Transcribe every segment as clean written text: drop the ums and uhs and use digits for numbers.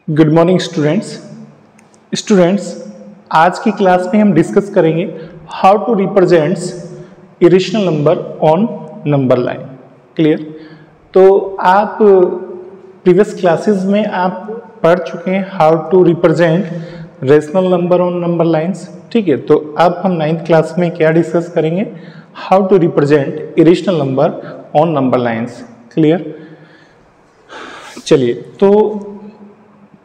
Good morning students. आज की class में हम डिस्कस करेंगे how to represents irrational number on number line. Clear? तो आप प्रीवियस क्लासेस में आप पढ़ चुके हैं how to represent rational number on number lines. ठीक है, तो अब हम 9th क्लास में क्या डिस्कस करेंगे, how to represent irrational number on number lines. Clear? चलिए, तो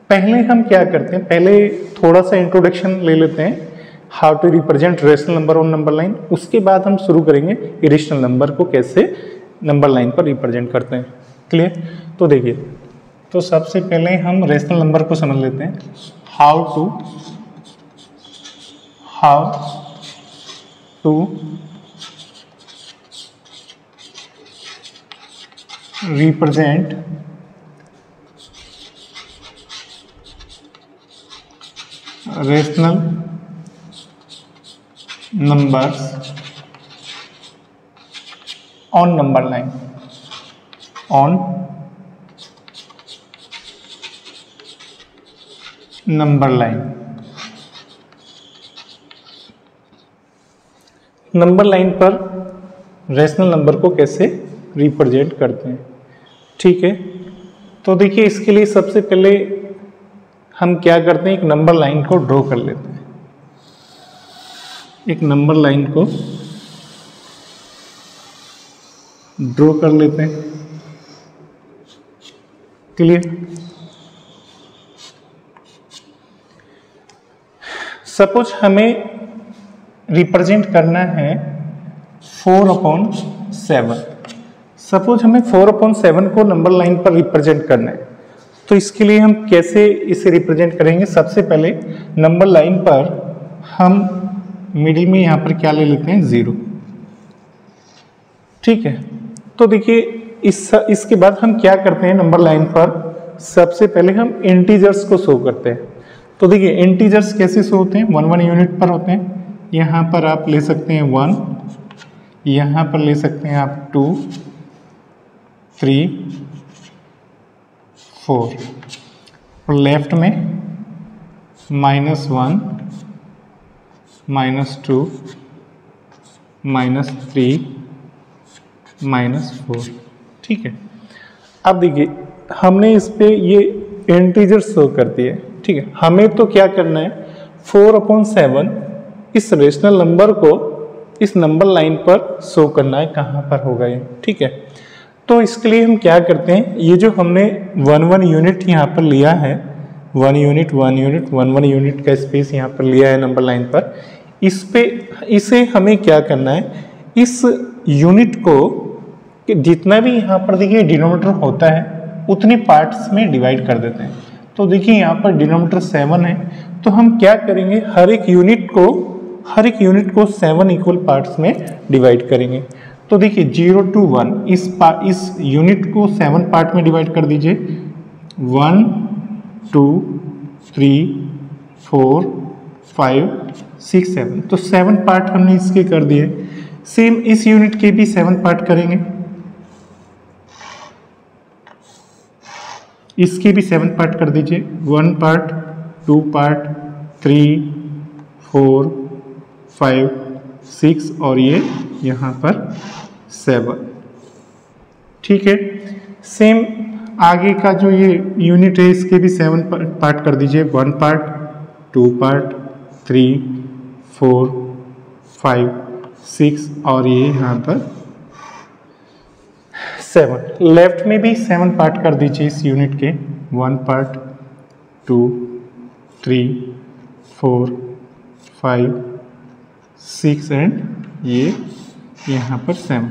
पहले हम क्या करते हैं, पहले थोड़ा सा इंट्रोडक्शन ले लेते हैं how to represent rational number on number line. उसके बाद हम शुरू करेंगे इरेशनल नंबर को कैसे नंबर लाइन पर रिप्रेजेंट करते हैं। क्लियर? तो देखिए, तो सबसे पहले हम रेशनल नंबर को समझ लेते हैं। How to represent rational numbers on number line. Number line पर रेशनल नंबर को कैसे रिप्रेजेंट करते हैं। ठीक है, तो देखिए, इसके लिए सबसे पहले हम क्या करते हैं, एक नंबर लाइन को ड्रॉ कर लेते हैं। एक नंबर लाइन को ड्रॉ कर लेते हैं। क्लियर? सपोज हमें रिप्रेजेंट करना है 4/7। सपोज हमें 4/7 को नंबर लाइन पर रिप्रेजेंट करना है, तो इसके लिए हम कैसे इसे रिप्रेजेंट करेंगे। सबसे पहले नंबर लाइन पर हम मिडिल में यहाँ पर क्या ले लेते हैं, 0। ठीक है, तो देखिए, इसके बाद हम क्या करते हैं, नंबर लाइन पर सबसे पहले हम इंटीजर्स को शो करते हैं। तो देखिए, इंटीजर्स कैसे शो होते हैं, 1 यूनिट पर होते हैं। यहाँ पर आप ले सकते हैं 1, यहाँ पर ले सकते हैं आप 2, 3, 4, और लेफ्ट में -1, -2, -3, -4। ठीक है, अब देखिए, हमने इस पे ये इंटीजर शो कर दिए। ठीक है, हमें तो क्या करना है, 4/7 इस रेशनल नंबर को इस नंबर लाइन पर शो करना है। कहाँ पर होगा ये? ठीक है, तो इसके लिए हम क्या करते हैं, ये जो हमने 1 यूनिट यहाँ पर लिया है, 1 यूनिट 1 यूनिट का स्पेस यहाँ पर लिया है नंबर लाइन पर, इसे हमें क्या करना है, इस यूनिट को जितना भी यहाँ पर देखिए डिनोमिनेटर होता है उतने पार्ट्स में डिवाइड कर देते हैं। तो देखिए, यहाँ पर डिनोमिनेटर 7 है, तो हम क्या करेंगे, हर एक यूनिट को 7 इक्वल पार्ट्स में डिवाइड करेंगे। तो देखिए, 0 to 1 इस यूनिट को 7 पार्ट में डिवाइड कर दीजिए। 1 2 3 4 5 6 7, तो 7 पार्ट हमने इसके कर दिए। सेम इस यूनिट के भी 7 पार्ट करेंगे, इसके भी 7 पार्ट कर दीजिए। 1 पार्ट, 2 पार्ट, 3 4 5 6, और ये यहाँ पर 7। ठीक है, सेम आगे का जो ये यूनिट है इसके भी 7 पार्ट कर दीजिए। 1 पार्ट, 2 पार्ट, 3 4 5 6, और ये यहाँ पर 7। लेफ्ट में भी 7 पार्ट कर दीजिए इस यूनिट के। 1 पार्ट, 2 3 4 5 6, एंड ये यहाँ पर 7।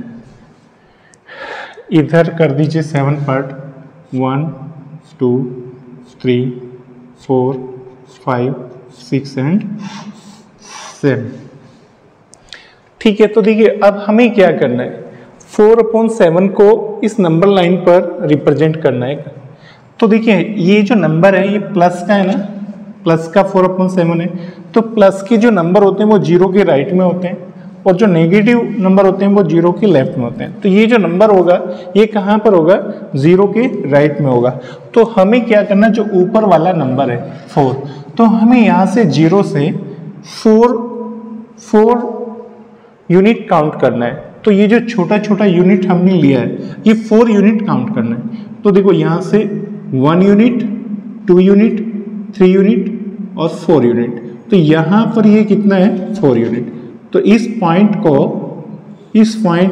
इधर कर दीजिए 7 पार्ट, 1 2 3 4 5 6 एंड 7। ठीक है, तो देखिए, अब हमें क्या करना है, 4/7 को इस नंबर लाइन पर रिप्रेजेंट करना है। तो देखिए, ये जो नंबर है ये प्लस का है ना, प्लस का 4/7 है, तो प्लस के जो नंबर होते हैं वो 0 के राइट में होते हैं, और जो नेगेटिव नंबर होते हैं वो जीरो के लेफ्ट में होते हैं। तो ये जो नंबर होगा ये कहाँ पर होगा, जीरो के राइट में होगा। तो हमें क्या करना, जो ऊपर वाला नंबर है 4, तो हमें यहाँ से जीरो से 4 यूनिट काउंट करना है। तो ये जो छोटा छोटा यूनिट हमने लिया है ये 4 यूनिट काउंट करना है। तो देखो यहाँ से 1 यूनिट, 2 यूनिट, 3 यूनिट और 4 यूनिट। तो यहाँ पर ये कितना है, 4 यूनिट। तो इस पॉइंट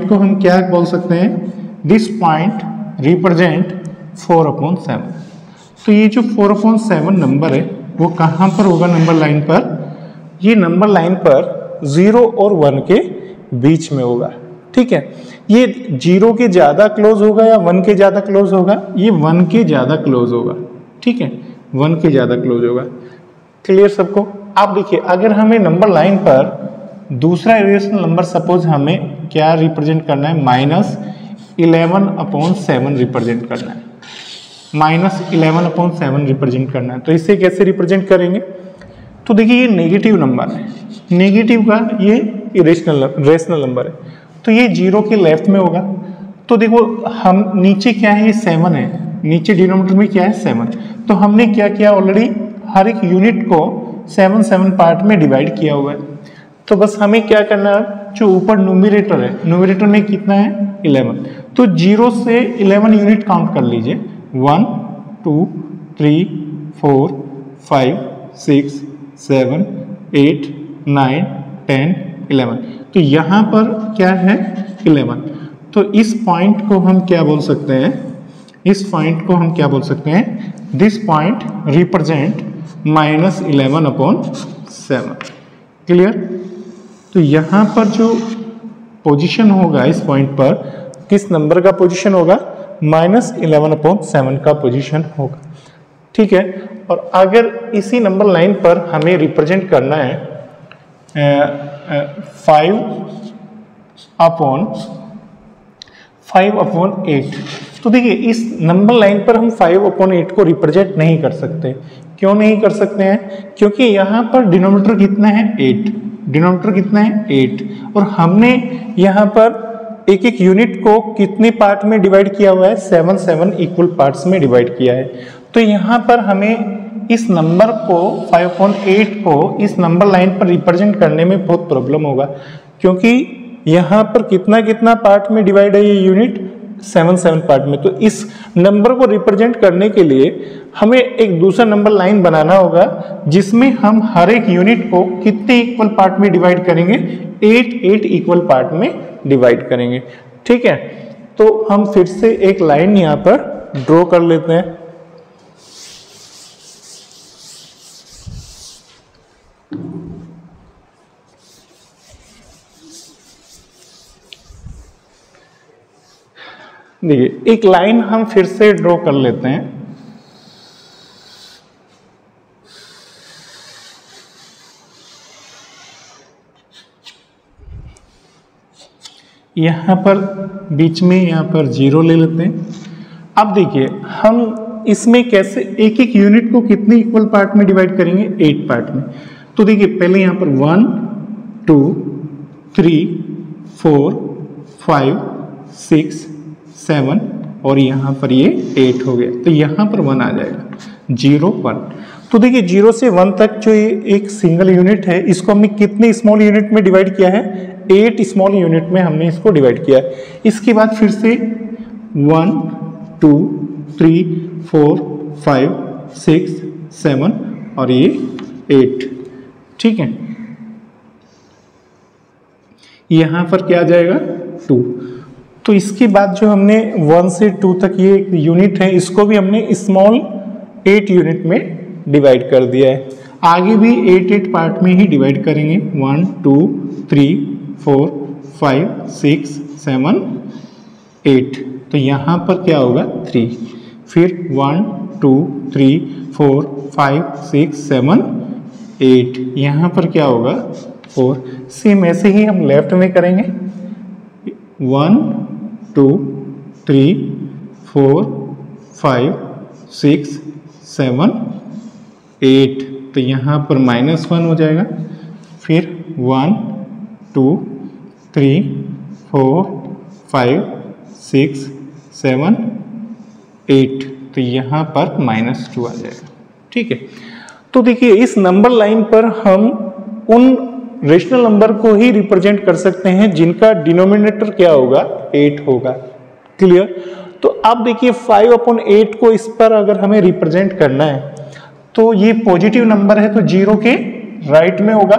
को हम क्या बोल सकते हैं, दिस पॉइंट रिप्रेजेंट 4/7। तो ये जो 4/7 नंबर है वो कहाँ पर होगा, नंबर लाइन पर, ये नंबर लाइन पर 0 और 1 के बीच में होगा। ठीक है, ये 0 के ज़्यादा क्लोज होगा या 1 के ज़्यादा क्लोज होगा, ये 1 के ज़्यादा क्लोज होगा। ठीक है, 1 के ज़्यादा क्लोज होगा। क्लियर सबको। आप देखिए, अगर हमें नंबर लाइन पर दूसरा इरेशनल नंबर सपोज हमें क्या रिप्रेजेंट करना है, -11/7 रिप्रेजेंट करना है, -11/7 रिप्रेजेंट करना है। तो इसे कैसे रिप्रेजेंट करेंगे, तो देखिए ये नेगेटिव नंबर है, नेगेटिव का ये रेशनल नंबर है, तो ये 0 के लेफ्ट में होगा। तो देखो हम नीचे क्या है, ये 7 है, नीचे डिनोमिनेटर में क्या है 7। तो हमने क्या किया, ऑलरेडी हर एक यूनिट को 7 पार्ट में डिवाइड किया हुआ है। तो बस हमें क्या करना है, जो ऊपर न्यूमरेटर है, न्यूमरेटर में कितना है 11, तो 0 से 11 यूनिट काउंट कर लीजिए, 1 2 3 4 5 6 7 8 9 10 11। तो यहाँ पर क्या है 11। तो इस पॉइंट को हम क्या बोल सकते हैं, इस पॉइंट को हम क्या बोल सकते हैं, दिस पॉइंट रिप्रेजेंट -11/7। क्लियर। तो यहाँ पर जो पोजीशन होगा इस पॉइंट पर, किस नंबर का पोजीशन होगा, -11/7 का पोजीशन होगा। ठीक है, और अगर इसी नंबर लाइन पर हमें रिप्रेजेंट करना है 5/8, तो देखिए इस नंबर लाइन पर हम 5/8 को रिप्रेजेंट नहीं कर सकते। क्यों नहीं कर सकते हैं, क्योंकि यहाँ पर डिनोमिनेटर कितना है 8, डिनोमिनेटर कितना है 8, और हमने यहाँ पर एक एक यूनिट को कितने पार्ट में डिवाइड किया हुआ है, 7 इक्वल पार्ट्स में डिवाइड किया है। तो यहाँ पर हमें इस नंबर को 5/8 को इस नंबर लाइन पर रिप्रेजेंट करने में बहुत प्रॉब्लम होगा, क्योंकि यहाँ पर कितना कितना पार्ट में डिवाइड है ये यूनिट, 7 पार्ट में। तो इस नंबर को रिप्रेजेंट करने के लिए हमें एक दूसरा नंबर लाइन बनाना होगा जिसमें हम हर एक यूनिट को कितने इक्वल पार्ट में डिवाइड करेंगे, 8 इक्वल पार्ट में डिवाइड करेंगे। ठीक है, तो हम फिर से एक लाइन यहाँ पर ड्रॉ कर लेते हैं। देखिए एक लाइन हम फिर से ड्रॉ कर लेते हैं। यहाँ पर बीच में यहाँ पर 0 ले लेते हैं। अब देखिए हम इसमें कैसे एक एक यूनिट को कितने इक्वल पार्ट में डिवाइड करेंगे, 8 पार्ट में। तो देखिए पहले यहाँ पर 1 2 3 4 5 6 7 और यहाँ पर ये 8 हो गया। तो यहाँ पर 1 आ जाएगा, 0 1। तो देखिए 0 से 1 तक जो ये एक सिंगल यूनिट है, इसको हमने कितने स्मॉल यूनिट में डिवाइड किया है, 8 स्मॉल यूनिट में हमने इसको डिवाइड किया है। इसके बाद फिर से 1 2 3 4 5 6 7 और ये 8। ठीक है, यहाँ पर क्या आ जाएगा 2। तो इसके बाद जो हमने 1 से 2 तक ये यूनिट है, इसको भी हमने स्मॉल 8 यूनिट में डिवाइड कर दिया है। आगे भी 8 पार्ट में ही डिवाइड करेंगे, 1 2 3 4 5 6 7 8। तो यहाँ पर क्या होगा 3, फिर 1 2 3 4 5 6 7 8, यहाँ पर क्या होगा 4। सेम ऐसे ही हम लेफ्ट में करेंगे, 1 2 3 4 5 6 7 8। तो यहाँ पर -1 हो जाएगा, फिर 1 2 3 4 5 6 7 8, तो यहाँ पर -2 आ जाएगा। ठीक है, तो देखिए इस नंबर लाइन पर हम उन रेशनल नंबर को ही रिप्रेजेंट कर सकते हैं जिनका डिनोमिनेटर क्या होगा, 8 होगा। क्लियर। तो अब देखिए 5/8 को इस पर अगर हमें रिप्रेजेंट करना है तो ये पॉजिटिव नंबर है तो 0 के राइट में होगा।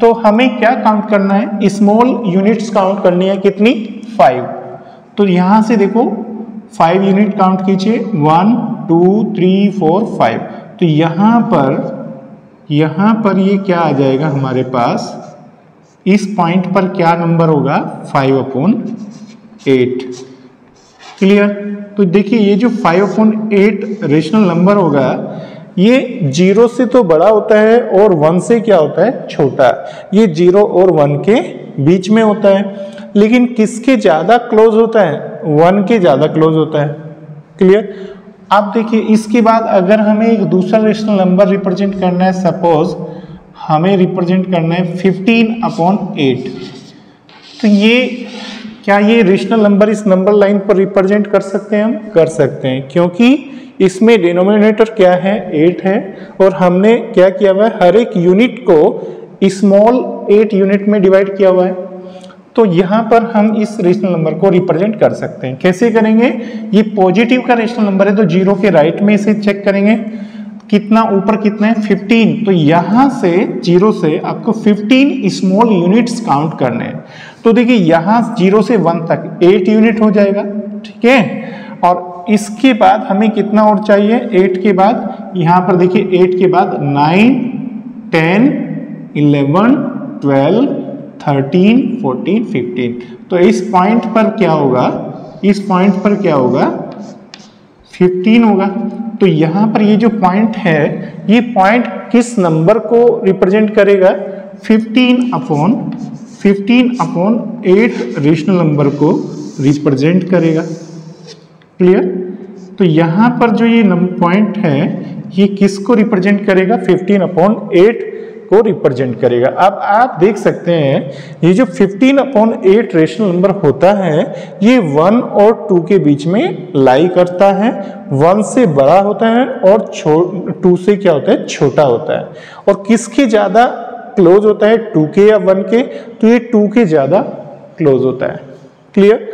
तो हमें क्या काउंट करना है, स्मॉल यूनिट्स काउंट करनी है, कितनी, 5। तो यहां से देखो 5 यूनिट काउंट कीजिए, 1 2 3 4 5। तो यहां पर ये क्या आ जाएगा हमारे पास, इस पॉइंट पर क्या नंबर होगा, 5/8। क्लियर। तो देखिए ये जो 5/8 रेशनल नंबर होगा ये 0 से तो बड़ा होता है और 1 से क्या होता है, छोटा। ये 0 और 1 के बीच में होता है, लेकिन किसके ज्यादा क्लोज होता है, 1 के ज्यादा क्लोज होता है। क्लियर। अब देखिए इसके बाद अगर हमें एक दूसरा रेशनल नंबर रिप्रेजेंट करना है, सपोज हमें रिप्रेजेंट करना है 15/8, तो ये क्या ये रेशनल नंबर इस नंबर लाइन पर रिप्रेजेंट कर सकते हैं, हम कर सकते हैं, क्योंकि इसमें डिनोमिनेटर क्या है, 8 है, और हमने क्या किया हुआ है, हर एक यूनिट को स्मॉल 8 यूनिट में डिवाइड किया हुआ है। तो यहाँ पर हम इस रेशनल नंबर को रिप्रेजेंट कर सकते हैं। कैसे करेंगे, ये पॉजिटिव का रेशनल नंबर है तो 0 के राइट में इसे चेक करेंगे, कितना ऊपर कितना है, 15। तो यहाँ से 0 से आपको 15 स्मॉल यूनिट्स काउंट करने हैं। तो देखिए यहाँ 0 से 1 तक 8 यूनिट हो जाएगा। ठीक है, और इसके बाद हमें कितना और चाहिए, 8 के बाद, यहाँ पर देखिए 8 के बाद 9 10 11 12 13 14 15। तो इस पॉइंट पर क्या होगा, इस पॉइंट पर क्या होगा, 15 होगा। तो यहाँ पर ये जो पॉइंट है, ये पॉइंट किस नंबर को रिप्रेजेंट करेगा, 15/8 रेशनल नंबर को रिप्रेजेंट करेगा। क्लियर। तो यहाँ पर जो ये पॉइंट है ये किसको रिप्रेजेंट करेगा, 15/8 को रिप्रेजेंट करेगा। अब आप देख सकते हैं ये जो 15/8 रेशनल नंबर होता है ये 1 और 2 के बीच में लाई करता है। 1 से बड़ा होता है और 2 से क्या होता है, छोटा होता है। और किसके ज्यादा क्लोज होता है, 2 के या 1 के, तो ये 2 के ज्यादा क्लोज होता है। क्लियर।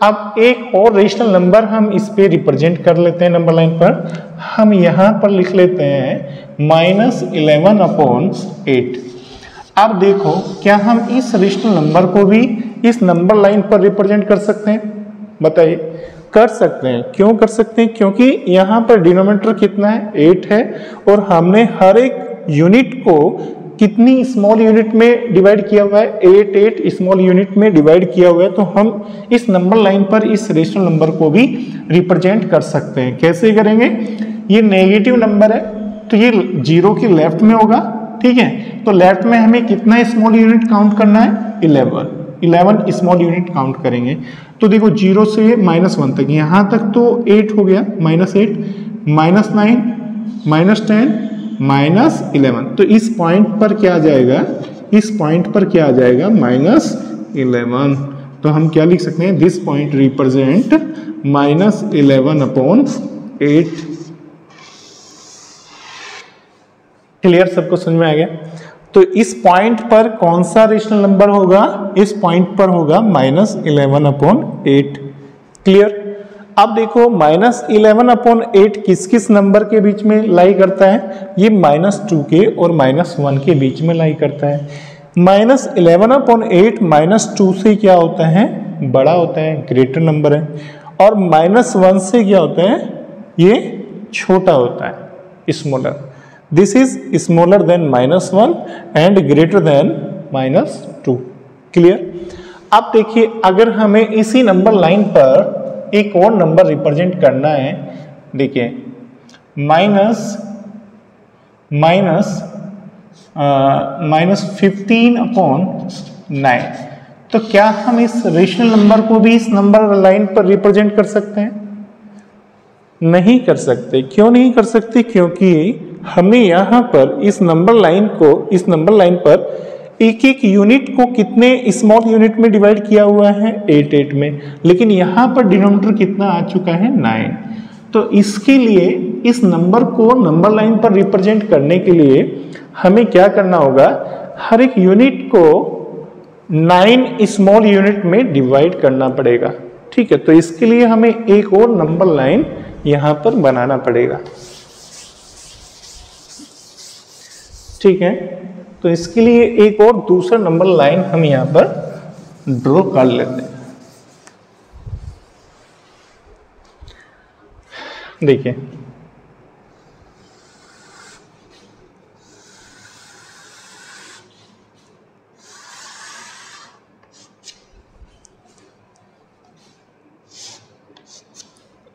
अब एक और रेशनल नंबर हम इस पे रिप्रेजेंट कर लेते हैं नंबर लाइन पर। हम यहाँ पर लिख लेते हैं -11/8। अब देखो क्या हम इस रेशनल नंबर को भी इस नंबर लाइन पर रिप्रेजेंट कर सकते हैं, बताइए। कर सकते हैं। क्यों कर सकते हैं, क्योंकि यहाँ पर डिनोमिनेटर कितना है, 8 है, और हमने हर एक यूनिट को कितनी स्मॉल यूनिट में डिवाइड किया हुआ है, 8 स्मॉल यूनिट में डिवाइड किया हुआ है। तो हम इस नंबर लाइन पर इस रेशनल नंबर को भी रिप्रेजेंट कर सकते हैं। कैसे करेंगे, ये नेगेटिव नंबर है तो ये 0 के लेफ्ट में होगा। ठीक है, तो लेफ्ट में हमें कितना स्मॉल यूनिट काउंट करना है, 11 स्मॉल यूनिट काउंट करेंगे। तो देखो 0 से -1 तक, यहाँ तक तो 8 हो गया, -8 -9 -10 -11। तो इस पॉइंट पर क्या आ जाएगा, इस पॉइंट पर क्या आ जाएगा, -11। तो हम क्या लिख सकते हैं, दिस पॉइंट रिप्रेजेंट -11/8। क्लियर, सबको समझ में आ गया। तो इस पॉइंट पर कौन सा रेशनल नंबर होगा, इस पॉइंट पर होगा -11/8। क्लियर। अब देखो -11/8 किस किस नंबर के बीच में लाई करता है, ये -2 के और -1 के बीच में लाई करता है। -11/8 -2 से क्या होता है, बड़ा होता है, ग्रेटर नंबर है, और -1 से क्या होता है, ये छोटा होता है, smaller. This is smaller than -1 and greater than -2। Clear. अब देखिए अगर हमें इसी नंबर लाइन पर एक और नंबर रिप्रेजेंट करना है, देखिए -15/9, तो क्या हम इस रेशनल नंबर को भी इस नंबर लाइन पर रिप्रेजेंट कर सकते हैं, नहीं कर सकते। क्यों नहीं कर सकते, क्योंकि हमें यहाँ पर इस नंबर लाइन को, इस नंबर लाइन पर एक एक यूनिट को कितने स्मॉल यूनिट में डिवाइड किया हुआ है, 8 में, लेकिन यहाँ पर डिनोमिनेटर कितना आ चुका है, 9। तो इसके लिए इस नंबर को नंबर लाइन पर रिप्रेजेंट करने के लिए हमें क्या करना होगा, हर एक यूनिट को 9 स्मॉल यूनिट में डिवाइड करना पड़ेगा। ठीक है, तो इसके लिए हमें एक और नंबर लाइन यहां पर बनाना पड़ेगा। ठीक है, तो इसके लिए एक और दूसरा नंबर लाइन हम यहां पर ड्रॉ कर लेते हैं। देखिए,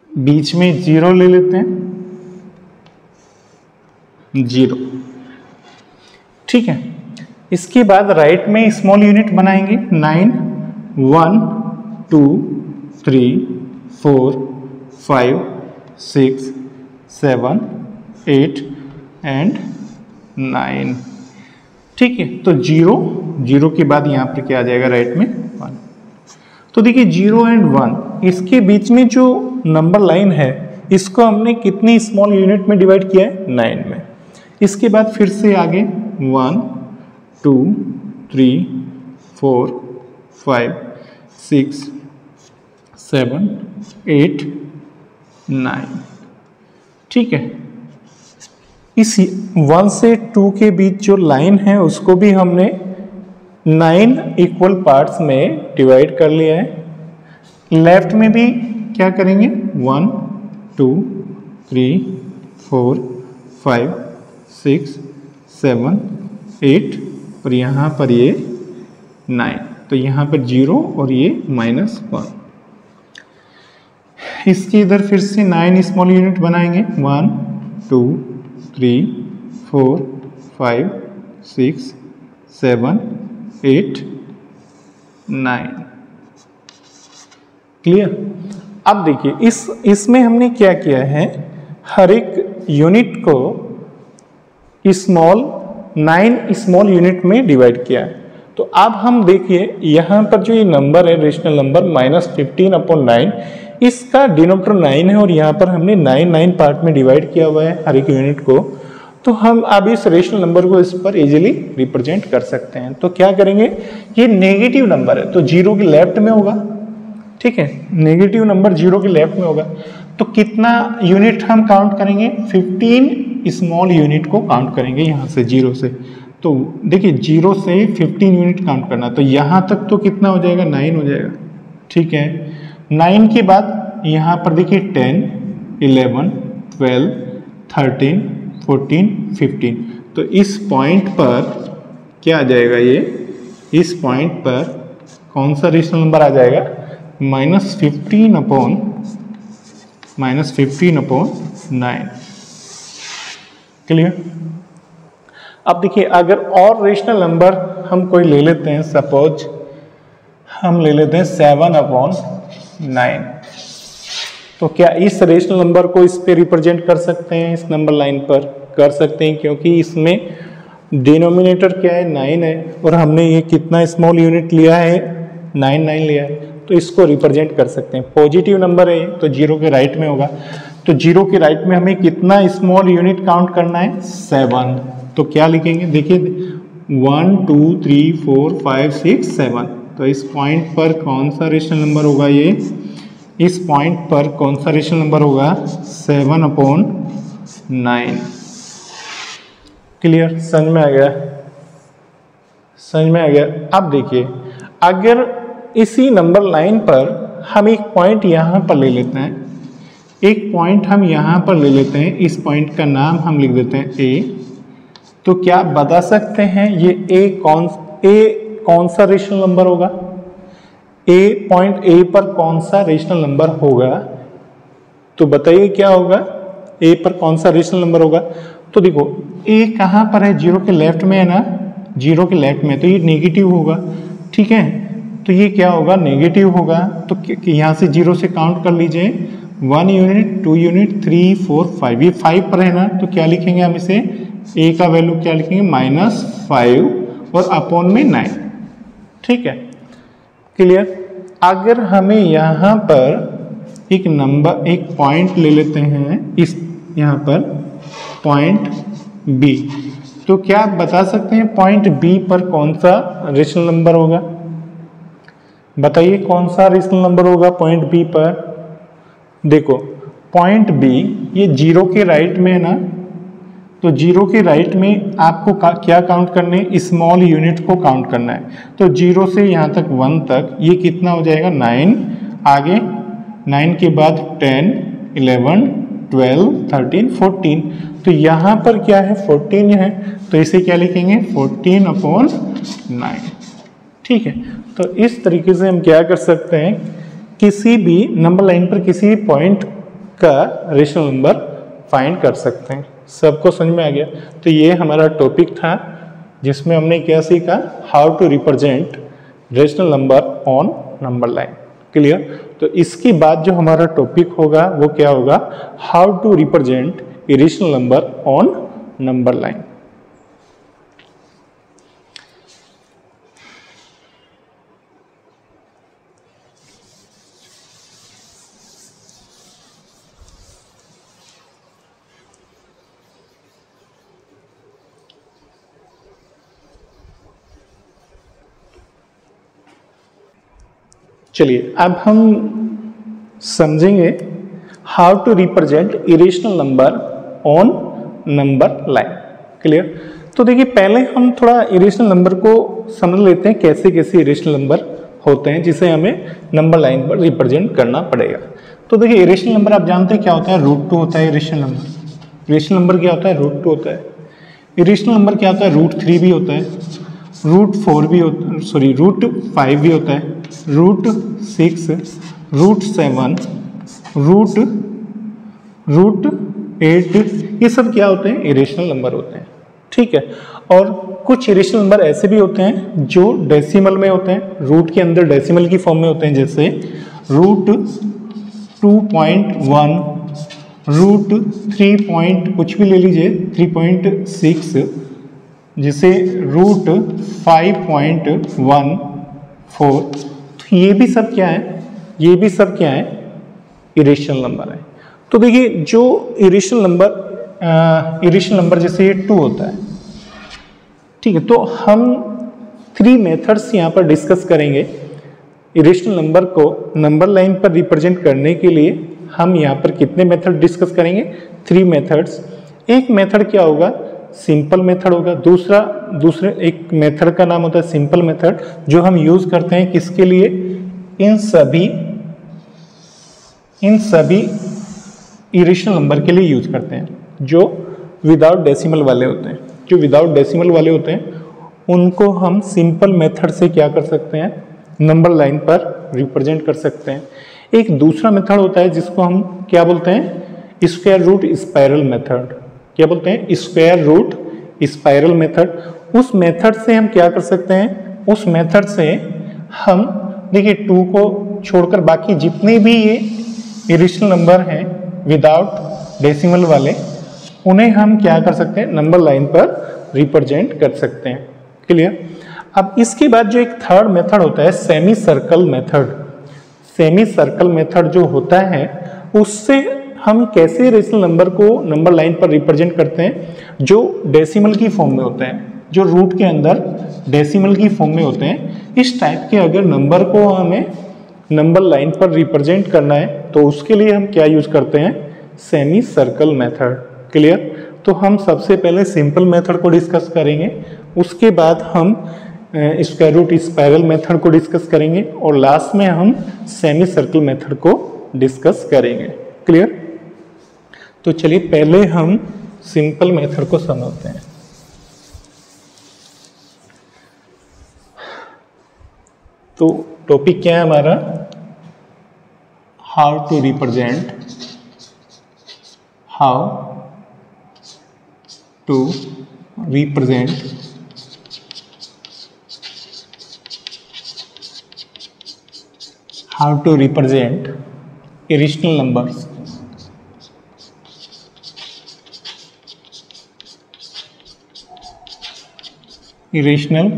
बीच में 0 ले लेते हैं, 0। ठीक है, इसके बाद राइट में स्मॉल यूनिट बनाएंगे 9, 1 2 3 4 5 6 7 8 एंड 9। ठीक है, तो 0 के बाद यहाँ पर क्या आ जाएगा, राइट में 1। तो देखिए 0 एंड 1 इसके बीच में जो नंबर लाइन है, इसको हमने कितनी स्मॉल यूनिट में डिवाइड किया है, 9 में। इसके बाद फिर से आगे 1 2 3 4 5 6 7 8 9। ठीक है, इस 1 से 2 के बीच जो लाइन है उसको भी हमने 9 इक्वल पार्ट्स में डिवाइड कर लिया है। लेफ्ट में भी क्या करेंगे, 1 2 3 4 5 6 7 8 और यहाँ पर ये 9, तो यहाँ पर 0 और ये -1। इसके इधर फिर से 9 स्मॉल यूनिट बनाएंगे, 1 2 3 4 5 6 7 8 9। क्लियर। अब देखिए इसमें हमने क्या किया है, हर एक यूनिट को 9 स्मॉल यूनिट में डिवाइड किया है। तो अब हम देखिए यहाँ पर जो ये नंबर है, रेशनल नंबर -15/9, इसका डिनोमिनेटर 9 है और यहाँ पर हमने 9 पार्ट में डिवाइड किया हुआ है हर एक यूनिट को। तो हम अब इस रेशनल नंबर को इस पर इजीली रिप्रेजेंट कर सकते हैं। तो क्या करेंगे, ये नेगेटिव नंबर है तो 0 के लेफ्ट में होगा। ठीक है, नेगेटिव नंबर 0 के लेफ्ट में होगा। तो कितना यूनिट हम काउंट करेंगे, 15 स्मॉल यूनिट को काउंट करेंगे यहाँ से 0 से। तो देखिए 0 से 15 यूनिट काउंट करना, तो यहाँ तक तो कितना हो जाएगा, 9 हो जाएगा। ठीक है, 9 के बाद यहाँ पर देखिए 10 11 12 13 14 15। तो इस पॉइंट पर क्या आ जाएगा, ये इस पॉइंट पर कौन सा रेशनल नंबर आ जाएगा, -15/9। क्लियर। अब देखिए अगर और रेशनल नंबर हम कोई ले लेते हैं, सपोज हम ले लेते हैं 7/9, तो क्या इस रेशनल नंबर को इस पे रिप्रेजेंट कर सकते हैं, इस नंबर लाइन पर कर सकते हैं, क्योंकि इसमें डिनोमिनेटर क्या है, 9 है और हमने ये कितना स्मॉल यूनिट लिया है, 9 लिया है, तो इसको रिप्रेजेंट कर सकते हैं। पॉजिटिव नंबर है तो 0 के राइट में होगा, तो 0 के राइट में हमें कितना स्मॉल यूनिट काउंट करना है, 7। तो क्या लिखेंगे, देखिए 1 2 3 4 5 6 7। तो इस पॉइंट पर कौन सा रेशनल नंबर होगा, ये इस पॉइंट पर कौन सा रेशनल नंबर होगा, 7/9। क्लियर, समझ में आ गया, समझ में आ गया। अब देखिए अगर इसी नंबर लाइन पर हम एक पॉइंट यहाँ पर ले लेते हैं, एक पॉइंट हम यहाँ पर ले लेते हैं, इस पॉइंट का नाम हम लिख देते हैं A। तो क्या आप बता सकते हैं ये A कौन सा रेशनल नंबर होगा, पॉइंट A पर कौन सा रेशनल नंबर होगा, तो बताइए क्या होगा, A पर कौन सा रेशनल नंबर होगा। तो देखो A कहाँ पर है, 0 के लेफ्ट में है ना, 0 के लेफ्ट में, तो ये नेगेटिव होगा। ठीक है, तो ये क्या होगा, नेगेटिव होगा। तो यहाँ से 0 से काउंट कर लीजिए, 1 यूनिट 2 यूनिट 3 4 5, ये 5 पर है ना, तो क्या लिखेंगे हम इसे, A का वैल्यू क्या लिखेंगे, -5 और अपॉन में 9, ठीक है, क्लियर। अगर हमें यहाँ पर एक नंबर, एक पॉइंट ले लेते हैं, इस यहाँ पर पॉइंट बी, तो क्या आप बता सकते हैं पॉइंट बी पर कौन सा रेशनल नंबर होगा? बताइए कौन सा रेशनल नंबर होगा पॉइंट बी पर? देखो पॉइंट बी ये 0 के राइट में है ना, तो 0 के राइट में आपको क्या काउंट करने हैं? स्मॉल यूनिट को काउंट करना है। तो 0 से यहाँ तक 1 तक ये कितना हो जाएगा? 9, आगे 9 के बाद 10, 11, 12, 13, 14, तो यहाँ पर क्या है? 14 है, तो इसे क्या लिखेंगे? 14/9, ठीक है। तो इस तरीके से हम क्या कर सकते हैं, किसी भी नंबर लाइन पर किसी भी पॉइंट का रेशनल नंबर फाइंड कर सकते हैं। सबको समझ में आ गया? तो ये हमारा टॉपिक था जिसमें हमने क्या सीखा? How to represent rational number on number line, clear. तो इसके बाद जो हमारा टॉपिक होगा वो क्या होगा? How to represent irrational number on number line. चलिए अब हम समझेंगे how to represent irrational number on number line, clear. तो देखिए पहले हम थोड़ा इरेशनल नंबर को समझ लेते हैं, कैसे कैसे इरेशनल नंबर होते हैं जिसे हमें नंबर लाइन पर रिप्रेजेंट करना पड़ेगा। तो देखिए इरेशनल नंबर आप जानते हैं क्या होता है? √2 होता है इरेशनल नंबर। इरेशनल नंबर क्या होता है? √2 होता है। इरेशनल नंबर क्या होता है? √3 भी होता है, √4 भी होता है, सॉरी √5 भी होता है, √6, √7, √8, ये सब क्या होते हैं? इरेशनल नंबर होते हैं, ठीक है। और कुछ इरेशनल नंबर ऐसे भी होते हैं जो डेसिमल में होते हैं, रूट के अंदर डेसिमल की फॉर्म में होते हैं, जैसे √2.1, √3 कुछ भी ले लीजिए, 3.6, जिसे √5.14, तो ये भी सब क्या है? ये भी सब क्या है? इरेशनल नंबर है। तो देखिए जो इरेशनल नंबर जैसे ये 2 होता है, ठीक है, तो हम 3 मेथड्स यहाँ पर डिस्कस करेंगे। इरेशनल नंबर को नंबर लाइन पर रिप्रेजेंट करने के लिए हम यहाँ पर कितने मेथड डिस्कस करेंगे? 3 मेथड्स। एक मेथड क्या होगा? सिंपल मेथड होगा। दूसरे एक मेथड का नाम होता है सिंपल मेथड, जो हम यूज करते हैं किसके लिए? इन सभी इरेशनल नंबर के लिए यूज करते हैं जो विदाउट डेसिमल वाले होते हैं। जो विदाउट डेसिमल वाले होते हैं उनको हम सिंपल मेथड से क्या कर सकते हैं? नंबर लाइन पर रिप्रेजेंट कर सकते हैं। एक दूसरा मेथड होता है जिसको हम क्या बोलते हैं? Square root spiral method. क्या बोलते हैं? Square root spiral method. उस मेथड से हम क्या कर सकते हैं? उस मेथड से हम देखिए 2 को छोड़कर बाकी जितने भी ये इरेशनल नंबर हैं विदाउट डेसिमल वाले, उन्हें हम क्या कर सकते हैं? नंबर लाइन पर रिप्रेजेंट कर सकते हैं, क्लियर। अब इसके बाद जो एक थर्ड मेथड होता है semi circle method. Semi circle method जो होता है उससे हम कैसे रेशनल नंबर को नंबर लाइन पर रिप्रेजेंट करते हैं? जो डेसिमल की फॉर्म में होते हैं, जो रूट के अंदर डेसिमल की फॉर्म में होते हैं। इस टाइप के अगर नंबर को हमें नंबर लाइन पर रिप्रेजेंट करना है तो उसके लिए हम क्या यूज करते हैं? Semi circle method, clear. तो हम सबसे पहले सिंपल मेथड को डिस्कस करेंगे, उसके बाद हम स्क्वायर रूट स्पाइरल मेथड को डिस्कस करेंगे और लास्ट में हम सेमी सर्कल मेथड को डिस्कस करेंगे, क्लियर। तो चलिए पहले हम सिंपल मेथड को समझते हैं। तो टॉपिक क्या है हमारा? How to represent irrational numbers. Irrational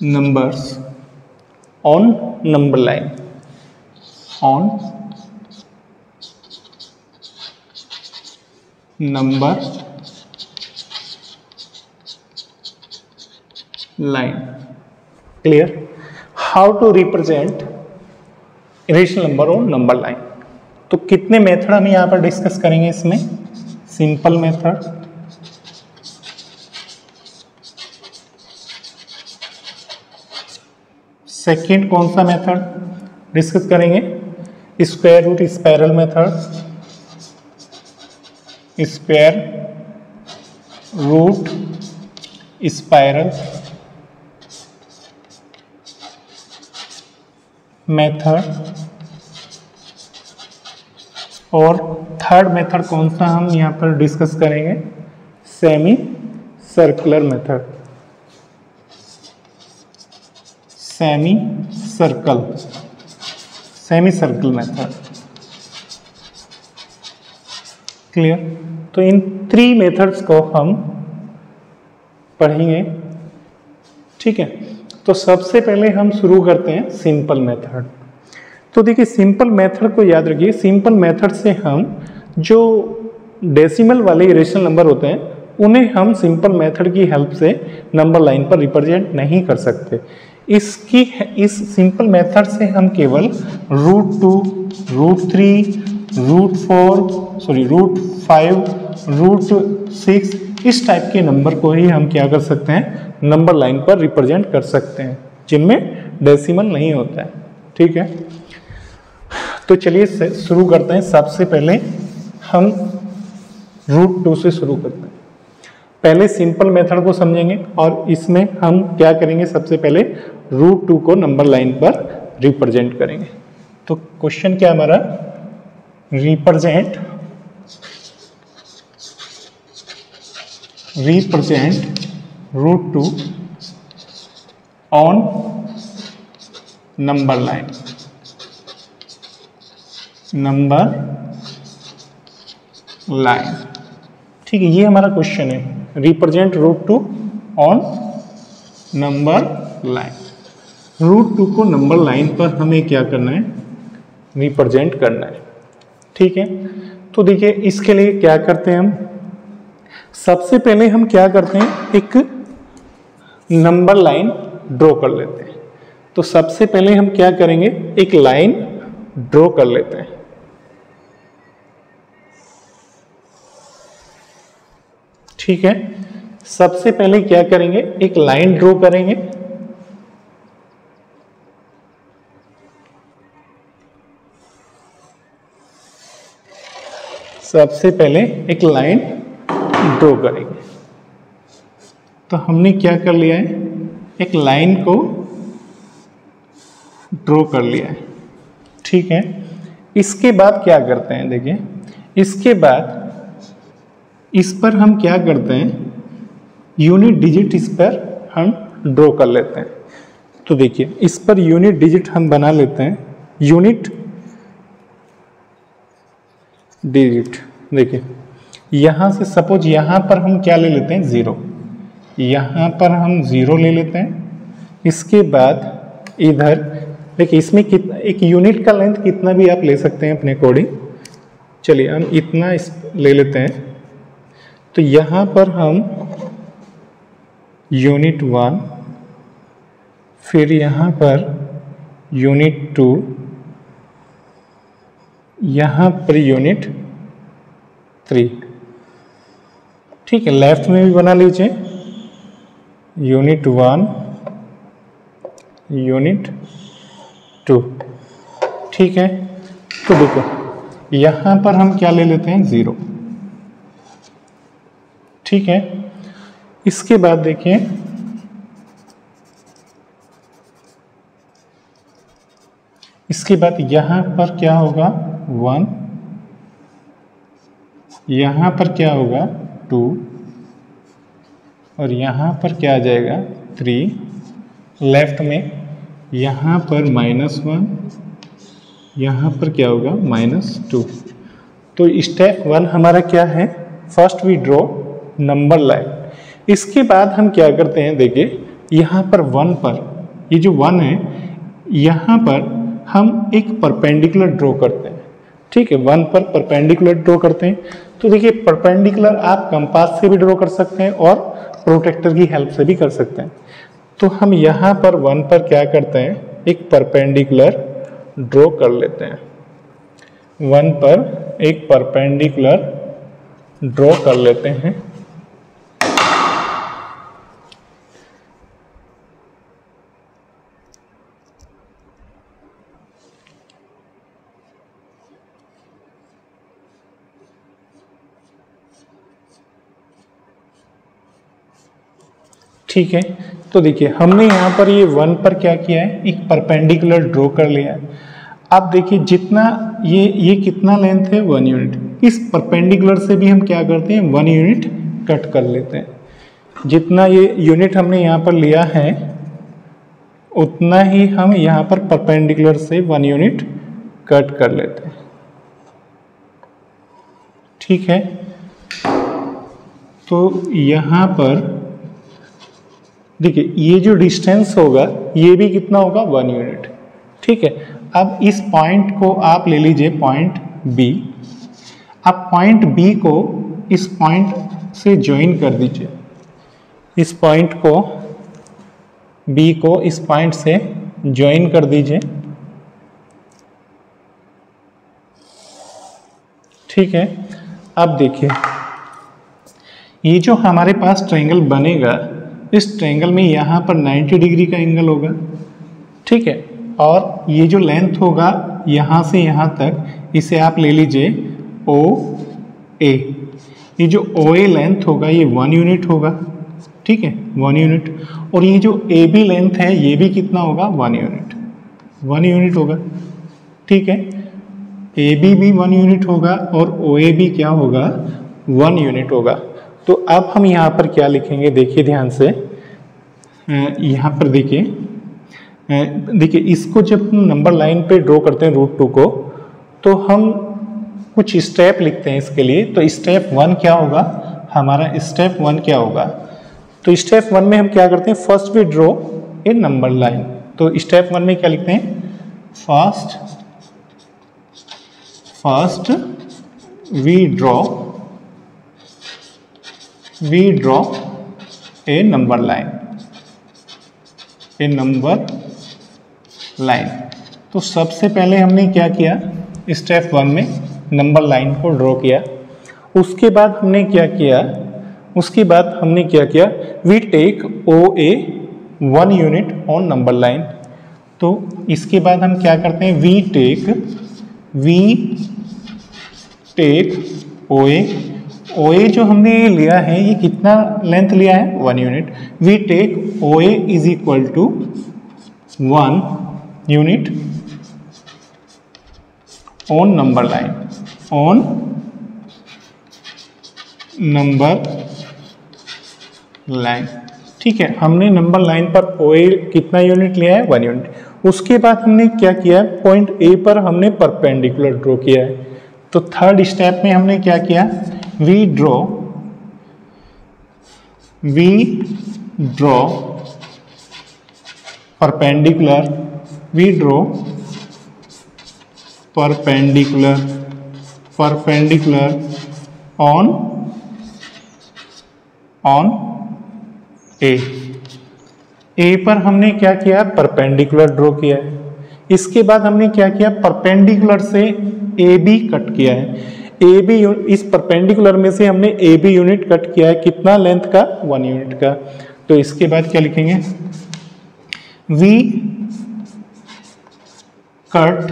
numbers on number line on number line. Clear? How to represent irrational number on number line? तो कितने मेथड हम यहाँ पर डिस्कस करेंगे इसमें? सिंपल मेथड, सेकेंड कौन सा मेथड डिस्कस करेंगे? Square root spiral method, square root spiral method, और थर्ड मेथड कौन सा हम यहाँ पर डिस्कस करेंगे? Semi circular method, semi circle method. Clear? तो इन 3 मेथड्स को हम पढ़ेंगे। ठीक है, तो सबसे पहले हम शुरू करते हैं सिंपल मेथड। तो देखिए, सिंपल मेथड को याद रखिए। सिंपल मेथड से हम जो डेसिमल वाले इरेशनल नंबर होते हैं उन्हें हम सिंपल मेथड की हेल्प से नंबर लाइन पर रिप्रेजेंट नहीं कर सकते। इस सिंपल मेथड से हम केवल √2, √3, √5, √6 इस टाइप के नंबर को ही हम क्या कर सकते हैं? नंबर लाइन पर रिप्रेजेंट कर सकते हैं, जिनमें डेसिमल नहीं होता है। ठीक है, तो चलिए शुरू करते हैं। सबसे पहले हम √2 से शुरू करते हैं। पहले सिंपल मेथड को समझेंगे और इसमें हम क्या करेंगे? सबसे पहले √2 को नंबर लाइन पर रिप्रेजेंट करेंगे। तो क्वेश्चन क्या हमारा? रिप्रेजेंट √2 ऑन नंबर लाइन, ठीक है, ये हमारा क्वेश्चन है। Represent √2 on number line. √2 को नंबर लाइन पर हमें क्या करना है? रिप्रेजेंट करना है। ठीक है, तो देखिए, इसके लिए क्या करते हैं हम? सबसे पहले हम क्या करते हैं? एक नंबर लाइन ड्रॉ कर लेते हैं। तो सबसे पहले हम क्या करेंगे? एक लाइन ड्रॉ कर लेते हैं। ठीक है, सबसे पहले क्या करेंगे? एक लाइन ड्रॉ करेंगे। सबसे पहले एक लाइन ड्रॉ करेंगे। तो हमने क्या कर लिया है? एक लाइन को ड्रॉ कर लिया है। ठीक है, इसके बाद क्या करते हैं? देखिए, इसके बाद इस पर हम क्या करते हैं? यूनिट डिजिट इस पर हम ड्रॉ कर लेते हैं। तो देखिए, इस पर यूनिट डिजिट हम बना लेते हैं। यूनिट डिजिट, देखिए, यहाँ से सपोज यहाँ पर हम क्या ले लेते हैं? 0। यहाँ पर हम 0 ले लेते हैं। इसके बाद इधर देखिए, इसमें कितना, एक यूनिट का लेंथ कितना भी आप ले सकते हैं अपने अकॉर्डिंग। चलिए, हम इतना ले लेते हैं। तो यहाँ पर हम यूनिट 1, फिर यहाँ पर यूनिट 2, यहाँ पर यूनिट 3। ठीक है, लेफ्ट में भी बना लीजिए। Unit 1, unit 2। ठीक है, तो देखो, यहाँ पर हम क्या ले लेते हैं? 0। ठीक है, इसके बाद देखिए, इसके बाद यहाँ पर क्या होगा? 1, यहाँ पर क्या होगा? 2, और यहाँ पर क्या आ जाएगा? 3। लेफ्ट में यहाँ पर -1, यहाँ पर क्या होगा? -2। तो स्टेप 1 हमारा क्या है, first we draw number line. इसके बाद हम क्या करते हैं, देखिए यहाँ पर 1 पर, ये जो 1 है यहाँ पर हम एक परपेंडिकुलर ड्रॉ करते हैं, ठीक है, 1 पर परपेंडिकुलर ड्रॉ करते हैं। तो देखिए परपेंडिकुलर आप कंपास से भी ड्रॉ कर सकते हैं और प्रोटेक्टर की हेल्प से भी कर सकते हैं। तो हम यहाँ पर 1 पर क्या करते हैं, एक परपेंडिकुलर ड्रॉ कर लेते हैं, 1 पर एक परपेंडिकुलर ड्रॉ कर लेते हैं। ठीक है, तो देखिए हमने यहाँ पर ये 1 पर क्या किया है, एक परपेंडिकुलर ड्रॉ कर लिया है। अब देखिए जितना ये कितना लेंथ है, 1 यूनिट। इस परपेंडिकुलर से भी हम क्या करते हैं, 1 यूनिट कट कर लेते हैं। जितना ये यूनिट हमने यहाँ पर लिया है उतना ही हम यहाँ पर परपेंडिकुलर से 1 यूनिट कट कर लेते हैं। ठीक है, तो यहाँ पर देखिए ये जो डिस्टेंस होगा ये भी कितना होगा, 1 यूनिट। ठीक है, अब इस पॉइंट को आप ले लीजिए पॉइंट बी। अब पॉइंट बी को इस पॉइंट से ज्वाइन कर दीजिए, इस पॉइंट को बी को इस पॉइंट से ज्वाइन कर दीजिए। ठीक है, अब देखिए ये जो हमारे पास ट्रायंगल बनेगा, इस ट्रायंगल में यहाँ पर 90 डिग्री का एंगल होगा। ठीक है, और ये जो लेंथ होगा यहाँ से यहाँ तक, इसे आप ले लीजिए ओ ए। ये जो ओ ए लेंथ होगा ये 1 यूनिट होगा। ठीक है, 1 यूनिट। और ये जो ए बी लेंथ है ये भी कितना होगा, 1 यूनिट, 1 यूनिट होगा। ठीक है, ए बी भी 1 यूनिट होगा और ओ ए भी क्या होगा, 1 यूनिट होगा। तो अब हम यहाँ पर क्या लिखेंगे, देखिए ध्यान से, यहाँ पर देखिए इसको जब हम नंबर लाइन पे ड्रॉ करते हैं √2 को, तो हम कुछ स्टेप लिखते हैं इसके लिए। तो स्टेप 1 क्या होगा हमारा, स्टेप 1 क्या होगा, तो स्टेप 1 में हम क्या करते हैं, first we draw a number line. तो स्टेप 1 में क्या लिखते हैं, first we draw a number line. तो सबसे पहले हमने क्या किया, स्टेप 1 में नंबर लाइन को ड्रॉ किया। उसके बाद हमने क्या किया, we take O A 1 unit on number line. तो इसके बाद हम क्या करते हैं, वी टेक ओ ए जो हमने लिया है ये कितना लेंथ लिया है, 1 unit. We take O A is equal to 1 unit on number line, ठीक है, हमने नंबर लाइन पर ओ ए कितना यूनिट लिया है, 1 यूनिट। उसके बाद हमने क्या किया, पॉइंट ए पर हमने परपेंडिकुलर ड्रॉ किया है। तो थर्ड स्टेप में हमने क्या किया, वी ड्रॉ परपेंडिकुलर ऑन ए पर हमने क्या किया, परपेंडिकुलर ड्रॉ किया है। इसके बाद हमने क्या किया, परपेंडिकुलर से ए बी कट किया है। ए बी, इस परपेंडिकुलर में से हमने ए बी यूनिट कट किया है, कितना लेंथ का, 1 यूनिट का। तो इसके बाद क्या लिखेंगे, we cut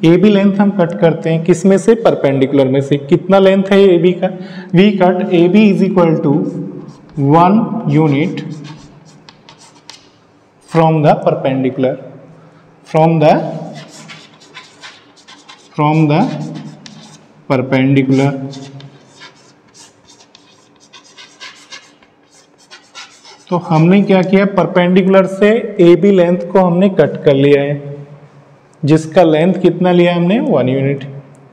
A B length हम कट करते हैं किस में से, परपेंडिकुलर में से। कितना लेंथ है ए बी का, we cut A B is equal to 1 unit from the perpendicular तो तो हमने क्या किया, परपेंडिकुलर से ए बी लेंथ को हमने कट कर लिया है, जिसका लेंथ कितना लिया हमने 1 यूनिट।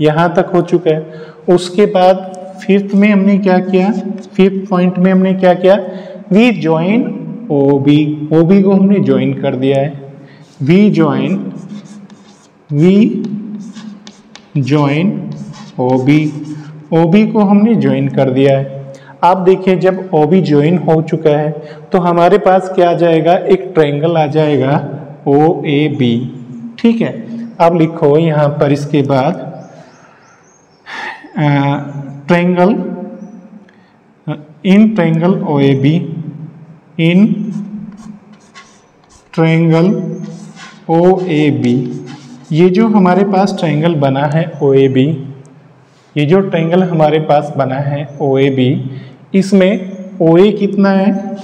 यहाँ तक हो चुका है। उसके बाद फिफ्थ में हमने क्या किया, फिफ्थ पॉइंट में हमने क्या किया, we join O B, O B को हमने ज्वाइन कर दिया है। We join O B, O B को हमने ज्वाइन कर दिया है। आप देखिए जब ओ बी ज्वाइन हो चुका है तो हमारे पास क्या आ जाएगा, एक ट्रायंगल आ जाएगा ओ ए बी। ठीक है, अब लिखो यहाँ पर इसके बाद triangle, in triangle O A B, in triangle O A B, ये जो हमारे पास ट्रायंगल बना है ओ ए बी, ये जो ट्रायंगल हमारे पास बना है ओ ए बी, इसमें ओ ए कितना है,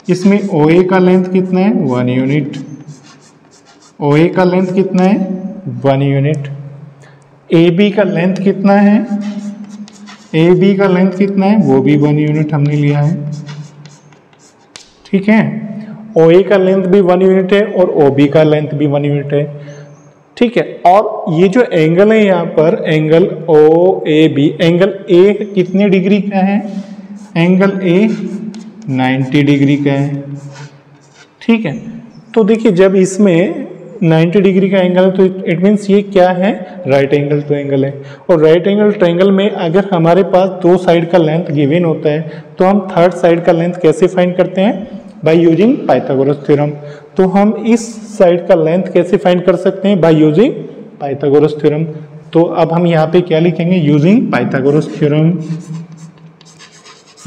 इसमें ओ ए का लेंथ कितना है 1 यूनिट, ओ ए का लेंथ कितना है 1 यूनिट, ए बी का लेंथ कितना है, ए बी का लेंथ कितना है वो भी 1 यूनिट हमने लिया है। ठीक है, ओ ए का लेंथ भी 1 यूनिट है और ओ बी का लेंथ भी 1 यूनिट है। ठीक है, और ये जो एंगल है यहाँ पर angle O A B, angle A कितने डिग्री का है, एंगल ए 90 डिग्री का है। ठीक है, तो देखिए जब इसमें 90 डिग्री का एंगल है तो इट मीन्स ये क्या है, राइट एंगल ट्रायंगल है। और राइट एंगल ट्रायंगल में अगर हमारे पास दो साइड का लेंथ गिवन होता है तो हम थर्ड साइड का लेंथ कैसे फाइंड करते हैं, बाय यूजिंग पाइथागोरस थ्योरम। तो हम इस साइड का लेंथ कैसे फाइंड कर सकते हैं, बाय यूजिंग पाइथागोरस थ्योरम। तो अब हम यहाँ पे क्या लिखेंगे, using Pythagoras theorem,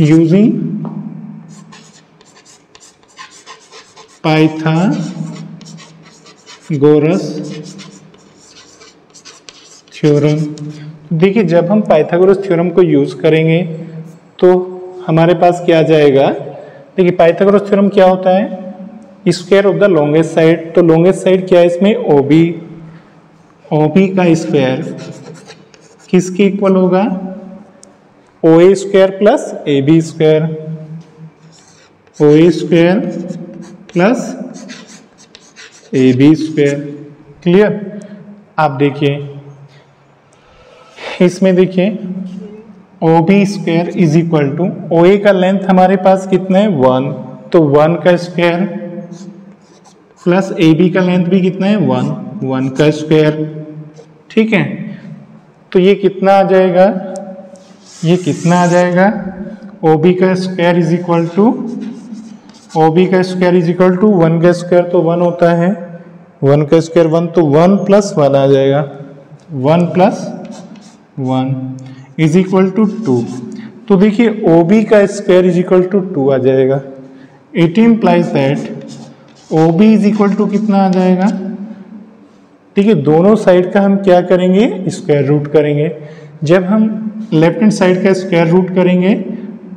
using Pythagoras theorem. देखिए जब हम पाइथागोरस थ्योरम को यूज करेंगे तो हमारे पास क्या आ जाएगा, देखिए पाइथागोरस थ्योरम क्या होता है, square of the longest side. तो लॉन्गेस्ट साइड क्या है इसमें, ओ बी, ओ बी का स्क्वायर किसके इक्वल होगा, O A square plus A B square, O A square plus A B square. Clear. आप देखिए इसमें देखिए ओ B square is equal to, O A का लेंथ हमारे पास कितना है 1, तो 1 का स्क्वायर प्लस ए बी का लेंथ भी कितना है 1 का स्क्वायर। ठीक है, तो ये कितना आ जाएगा, ये कितना आ जाएगा, ओ बी का square is equal to, O B का स्क्वायर इज इक्वल टू 1 का स्क्वायर तो 1 होता है, 1 का स्क्वायर 1, तो 1 प्लस 1 आ जाएगा, 1 प्लस 1 इज इक्वल टू 2। तो देखिए ओ बी का स्क्वायर इज इक्वल टू 2 आ जाएगा। It implies that O B is equal to कितना आ जाएगा, ठीक है, दोनों साइड का हम क्या करेंगे, स्क्वायर रूट करेंगे। जब हम लेफ्ट हैंड साइड का स्क्वायर रूट करेंगे,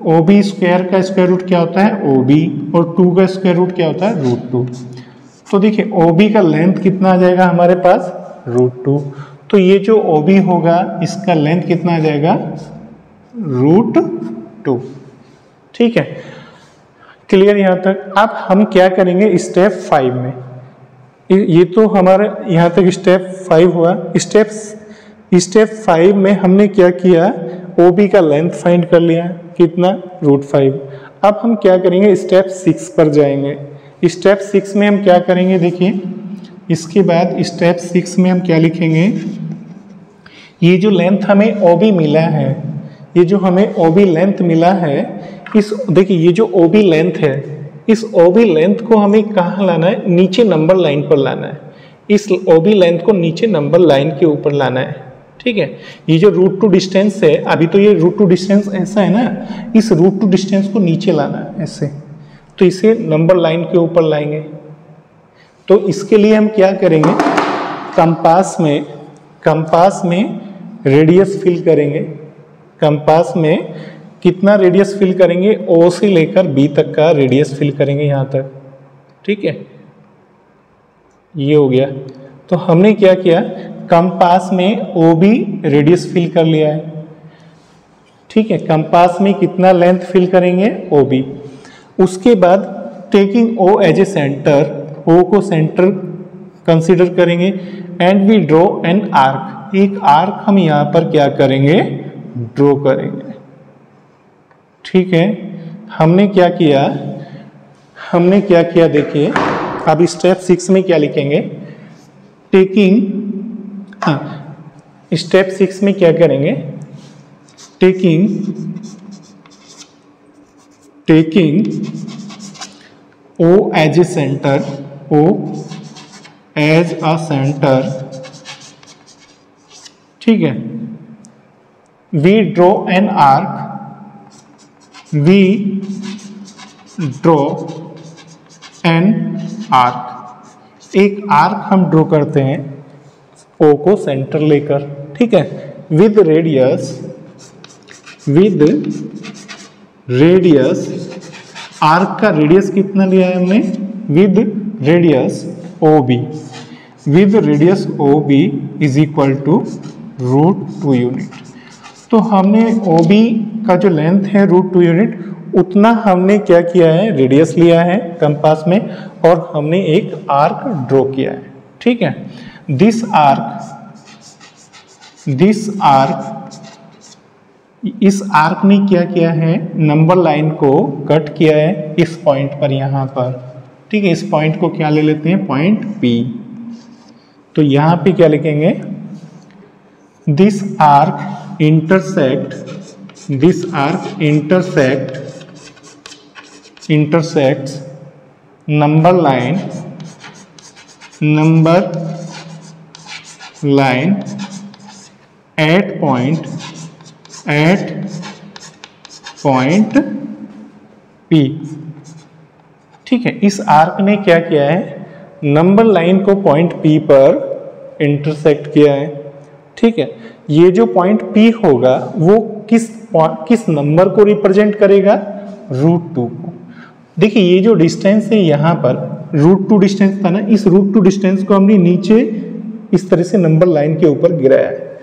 ओ बी स्क्वायर का स्क्वायर रूट क्या होता है ओ बी, और 2 का स्क्वायर रूट क्या होता है √2। तो देखिए ओ बी का लेंथ कितना आ जाएगा हमारे पास √2, तो ये जो ओ बी होगा इसका लेंथ कितना आ जाएगा √2। ठीक है, क्लियर यहाँ तक। अब हम क्या करेंगे स्टेप 5 में, ये तो हमारे यहाँ तक स्टेप 5 हुआ। स्टेप 5 में हमने क्या किया, ओ बी का लेंथ फाइंड कर लिया कितना √5। अब हम क्या करेंगे, स्टेप 6 पर जाएंगे। स्टेप 6 में हम क्या करेंगे, देखिए इसके बाद स्टेप 6 में हम क्या लिखेंगे, ये जो लेंथ हमें ओ बी मिला है, ये जो हमें ओ बी लेंथ मिला है, इस देखिए ये जो ओ बी लेंथ है, इस ओ बी लेंथ को हमें कहाँ लाना है, नीचे नंबर लाइन पर लाना है। इस ओ बी लेंथ को नीचे नंबर लाइन के ऊपर लाना है। ठीक है, ये जो √2 डिस्टेंस है, अभी तो ये √2 डिस्टेंस ऐसा है ना, इस √2 डिस्टेंस को नीचे लाना है ऐसे, तो इसे नंबर लाइन के ऊपर लाएंगे। तो इसके लिए हम क्या करेंगे, कंपास में रेडियस फिल करेंगे। कंपास में कितना रेडियस फिल करेंगे, ओ से लेकर बी तक का रेडियस फिल करेंगे यहाँ तक। ठीक है, ये हो गया। तो हमने क्या किया, कंपास में ओ बी रेडियस फिल कर लिया है। ठीक है, कंपास में कितना लेंथ फिल करेंगे ओ बी। उसके बाद taking O as a centre, O को सेंटर कंसीडर करेंगे and we draw an arc, एक आर्क हम यहाँ पर क्या करेंगे, ड्रॉ करेंगे। ठीक है, हमने क्या किया देखिए, अब स्टेप 6 में क्या लिखेंगे, स्टेप 6 में क्या करेंगे, taking O as a centre, O as a centre, ठीक है, we draw an arc, we draw an arc, एक आर्क हम ड्रॉ करते हैं O को सेंटर लेकर, ठीक है, विद रेडियस, आर्क का रेडियस कितना लिया है हमने, with radius OB is equal to √2 unit. तो हमने OB का जो लेंथ है √2 यूनिट, उतना हमने क्या किया है, रेडियस लिया है कंपास में और हमने एक आर्क ड्रॉ किया है। ठीक है, दिस आर्क, इस आर्क ने क्या किया है, नंबर लाइन को कट किया है इस पॉइंट पर, यहाँ पर। ठीक है, इस पॉइंट को क्या ले लेते हैं, पॉइंट P। तो यहाँ पे क्या लिखेंगे, this arc intersects number line at point P। ठीक है, इस आर्क ने क्या किया है, नंबर लाइन को पॉइंट P पर इंटरसेक्ट किया है। ठीक है, ये जो पॉइंट P होगा वो किस नंबर को रिप्रेजेंट करेगा, √2 को। देखिए ये जो डिस्टेंस है यहाँ पर √2 डिस्टेंस था ना, इस √2 डिस्टेंस को हमने नीचे इस तरह से नंबर लाइन के ऊपर गिराया है।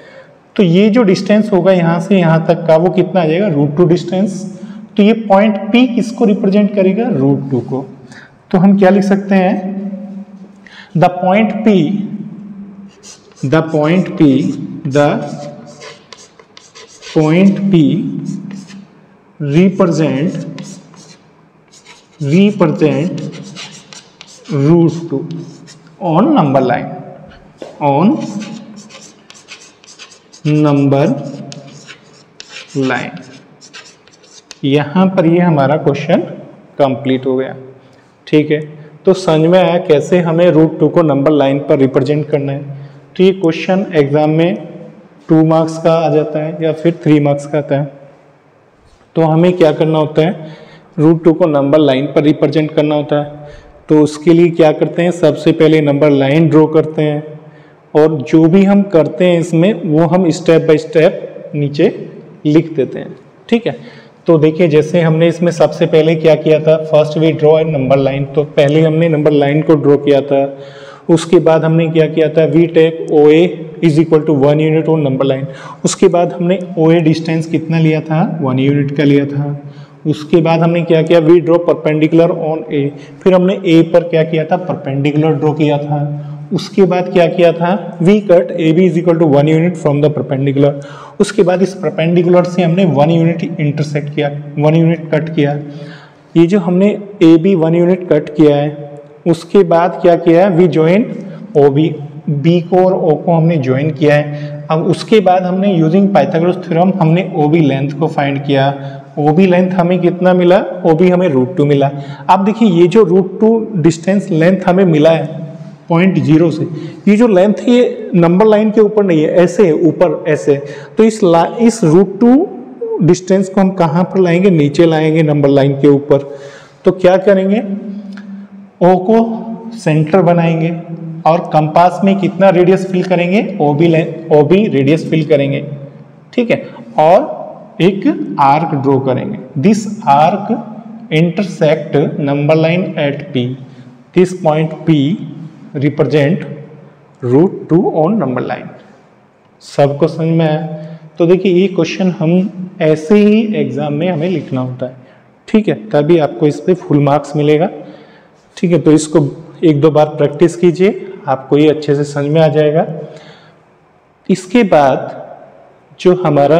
तो ये जो डिस्टेंस होगा यहाँ से यहाँ तक का, वो कितना आ जाएगा, √2 डिस्टेंस। तो ये पॉइंट P किसको रिप्रेजेंट करेगा, √2 को। तो हम क्या लिख सकते हैं, the point P represent √2 on number line, यहाँ पर ये हमारा क्वेश्चन कंप्लीट हो गया। ठीक है, तो समझ में आया कैसे हमें √2 को नंबर लाइन पर रिप्रेजेंट करना है। तो ये क्वेश्चन एग्जाम में 2 मार्क्स का आ जाता है या फिर 3 मार्क्स का आता है। तो हमें क्या करना होता है, √2 को नंबर लाइन पर रिप्रेजेंट करना होता है। तो उसके लिए क्या करते हैं, सबसे पहले नंबर लाइन ड्रॉ करते हैं और जो भी हम करते हैं इसमें वो हम स्टेप बाय स्टेप नीचे लिख देते हैं। ठीक है, तो देखिए जैसे हमने इसमें सबसे पहले क्या किया था, first we draw a number line. तो पहले हमने नंबर लाइन को ड्रॉ किया था। उसके बाद हमने क्या किया था, we take OA is equal to 1 unit on number line. उसके बाद हमने OA डिस्टेंस कितना लिया था, 1 यूनिट का लिया था। उसके बाद हमने क्या किया, we draw perpendicular on A। फिर हमने A पर क्या किया था, परपेंडिकुलर ड्रॉ किया था। उसके बाद क्या किया था, we cut AB is equal to 1 unit from the perpendicular. उसके बाद इस परपेंडिकुलर से हमने 1 यूनिट इंटरसेक्ट किया, 1 यूनिट कट किया। ये जो हमने AB 1 यूनिट कट किया है, उसके बाद क्या किया है, वी ज्वाइन OB, B को और O को हमने ज्वाइन किया है। अब उसके बाद हमने यूजिंग पाइथागोरस थ्योरम हमने OB लेंथ को फाइंड किया। OB लेंथ हमें कितना मिला, OB हमें √2 मिला। अब देखिए ये जो √2 डिस्टेंस लेंथ हमें मिला है पॉइंट 0 से, ये जो लेंथ है ये नंबर लाइन के ऊपर नहीं है, ऐसे है ऊपर ऐसे। तो इस √2 डिस्टेंस को हम कहाँ पर लाएंगे, नीचे लाएंगे नंबर लाइन के ऊपर। तो क्या करेंगे, O को सेंटर बनाएंगे और कंपास में कितना रेडियस फिल करेंगे, OB रेडियस फिल करेंगे। ठीक है, और एक आर्क ड्रॉ करेंगे। This arc intersect number line eight P, this point P represent √2 on number line. सबको समझ में आया। तो देखिए ये क्वेश्चन हम ऐसे ही एग्जाम में हमें लिखना होता है। ठीक है, तभी आपको इस पे फुल मार्क्स मिलेगा। ठीक है, तो इसको एक दो बार प्रैक्टिस कीजिए, आपको ये अच्छे से समझ में आ जाएगा। इसके बाद जो हमारा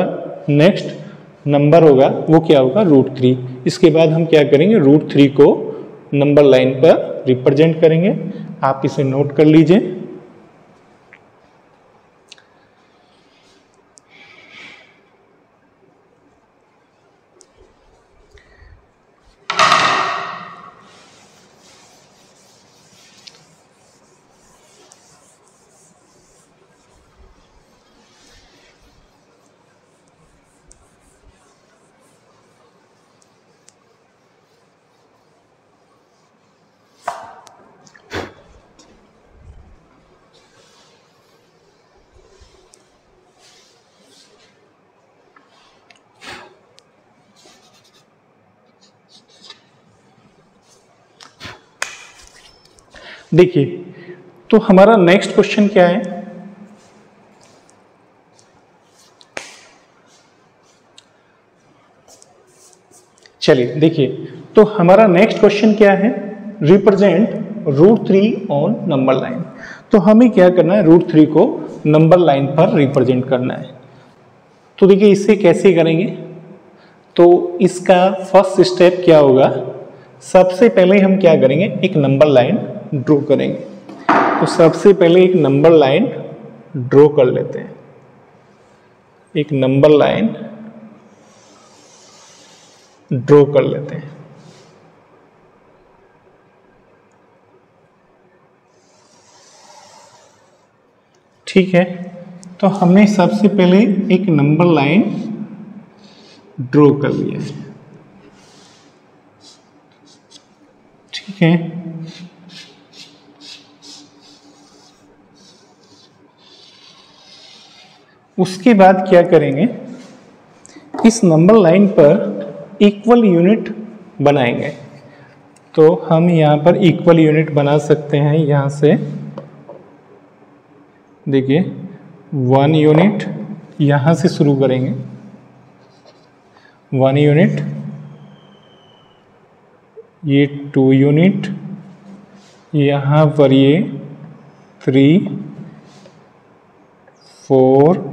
नेक्स्ट नंबर होगा वो क्या होगा, √3। इसके बाद हम क्या करेंगे, √3 को नंबर लाइन पर रिप्रेजेंट करेंगे। आप इसे नोट कर लीजिए। देखिए, तो हमारा नेक्स्ट क्वेश्चन क्या है, चलिए देखिए, तो हमारा नेक्स्ट क्वेश्चन क्या है, रिप्रेजेंट √3 ऑन नंबर लाइन। तो हमें क्या करना है, √3 को नंबर लाइन पर रिप्रेजेंट करना है। तो देखिए इसे कैसे करेंगे, तो इसका फर्स्ट स्टेप क्या होगा, सबसे पहले हम क्या करेंगे, एक नंबर लाइन ड्रॉ करेंगे। तो सबसे पहले एक नंबर लाइन ड्रॉ कर लेते हैं, एक नंबर लाइन ड्रॉ कर लेते हैं। ठीक है, तो हमने सबसे पहले एक नंबर लाइन ड्रॉ कर लिया है। ठीक है, उसके बाद क्या करेंगे, इस नंबर लाइन पर इक्वल यूनिट बनाएंगे। तो हम यहाँ पर इक्वल यूनिट बना सकते हैं। यहाँ से देखिए 1 यूनिट यहाँ से शुरू करेंगे, 1 यूनिट, ये 2 यूनिट, यहाँ पर ये 3, 4,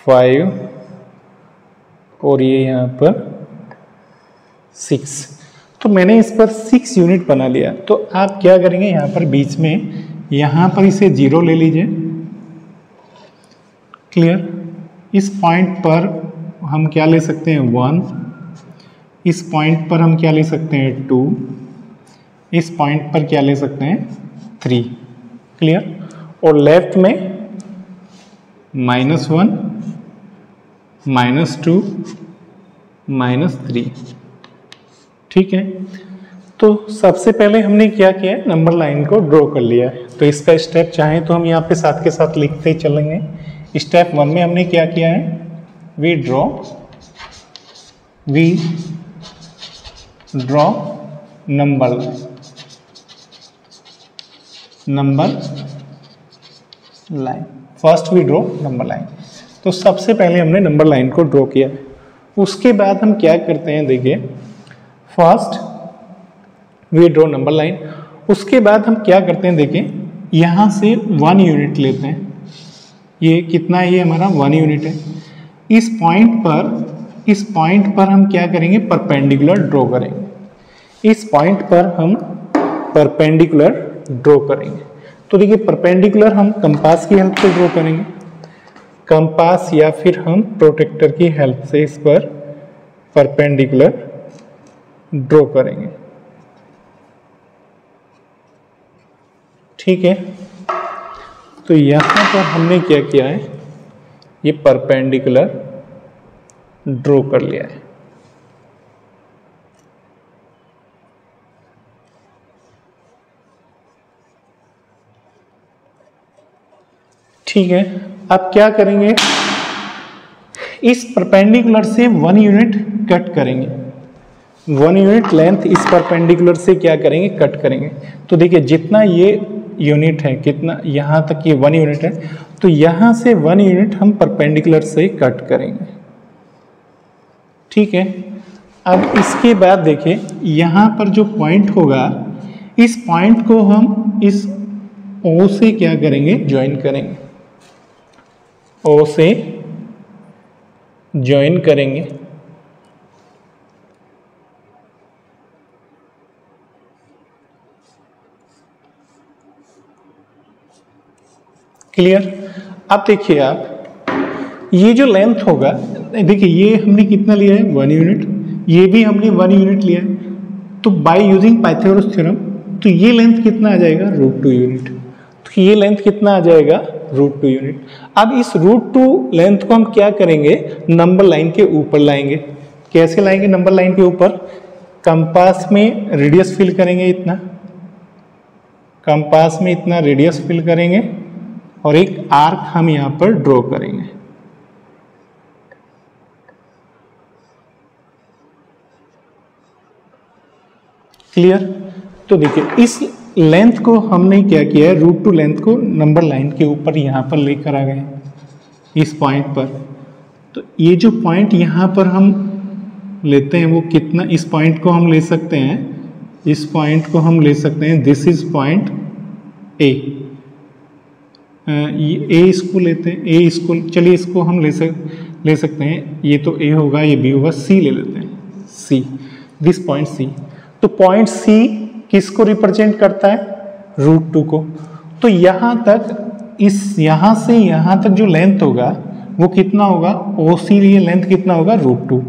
5 और ये यहाँ पर 6। तो मैंने इस पर 6 यूनिट बना लिया। तो आप क्या करेंगे, यहाँ पर बीच में यहाँ पर इसे 0 ले लीजिए। क्लियर, इस पॉइंट पर हम क्या ले सकते हैं, 1, इस पॉइंट पर हम क्या ले सकते हैं, 2, इस पॉइंट पर क्या ले सकते हैं, 3। क्लियर, और लेफ्ट में -1, -2, -3। ठीक है, तो सबसे पहले हमने क्या किया है, नंबर लाइन को ड्रॉ कर लिया है। तो इसका स्टेप चाहे तो हम यहाँ पे साथ के साथ लिखते ही चलेंगे। स्टेप 1 में हमने क्या किया है, we draw number line. First we draw number line. तो सबसे पहले हमने नंबर लाइन को ड्रॉ किया। उसके बाद हम क्या करते हैं, देखिए first we draw number line. उसके बाद हम क्या करते हैं, देखिए यहाँ से 1 यूनिट लेते हैं। ये कितना है, ये हमारा 1 यूनिट है। इस पॉइंट पर हम क्या करेंगे, परपेंडिकुलर ड्रॉ करेंगे। इस पॉइंट पर हम परपेंडिकुलर ड्रॉ करेंगे। तो देखिए परपेंडिकुलर हम कंपास की हेल्प से ड्रॉ करेंगे, कंपास या फिर हम प्रोटेक्टर की हेल्प से इस पर परपेंडिकुलर ड्रॉ करेंगे। ठीक है, तो यहाँ पर हमने क्या किया है, ये परपेंडिकुलर ड्रॉ कर लिया है। ठीक है, अब क्या करेंगे, इस परपेंडिकुलर से 1 यूनिट कट करेंगे। 1 यूनिट लेंथ इस परपेंडिकुलर से क्या करेंगे, कट करेंगे। तो देखिए जितना ये यूनिट है, कितना यहाँ तक ये 1 यूनिट है, तो यहाँ से 1 यूनिट हम परपेंडिकुलर से कट करेंगे। ठीक है। अब इसके बाद देखिए यहाँ पर जो पॉइंट होगा, इस पॉइंट को हम इस O से क्या करेंगे, ज्वाइन करेंगे, O से ज्वाइन करेंगे। क्लियर। अब देखिए आप ये जो लेंथ होगा, देखिए ये हमने कितना लिया है 1 यूनिट, ये भी हमने 1 यूनिट लिया है, तो बाय यूजिंग पाइथागोरस थ्योरम तो ये लेंथ कितना आ जाएगा √2 यूनिट, तो ये लेंथ कितना आ जाएगा √2 यूनिट। अब इस √2 लेंथ को हम क्या करेंगे, नंबर लाइन के ऊपर लाएंगे। कैसे लाएंगे नंबर लाइन के ऊपर, कंपास में रेडियस फिल करेंगे इतना, कंपास में इतना रेडियस फिल करेंगे और एक आर्क हम यहाँ पर ड्रॉ करेंगे। क्लियर। तो देखिए इस लेंथ को हमने क्या किया है, √2 लेंथ को नंबर लाइन के ऊपर यहाँ पर लेकर आ गए इस पॉइंट पर। तो ये जो पॉइंट यहाँ पर हम लेते हैं वो कितना, इस पॉइंट को हम ले सकते हैं, इस पॉइंट को हम ले सकते हैं, दिस इज पॉइंट ए, ए इसको लेते हैं, ए इसको, चलिए इसको हम ले सकते हैं, ये तो ए होगा, ये बी होगा, सी ले लेते हैं, सी, दिस पॉइंट सी। तो पॉइंट सी किसको रिप्रेजेंट करता है, √2 को। तो यहाँ तक, इस यहाँ से यहाँ तक जो लेंथ होगा वो कितना होगा, OC लिए लेंथ कितना होगा, √2।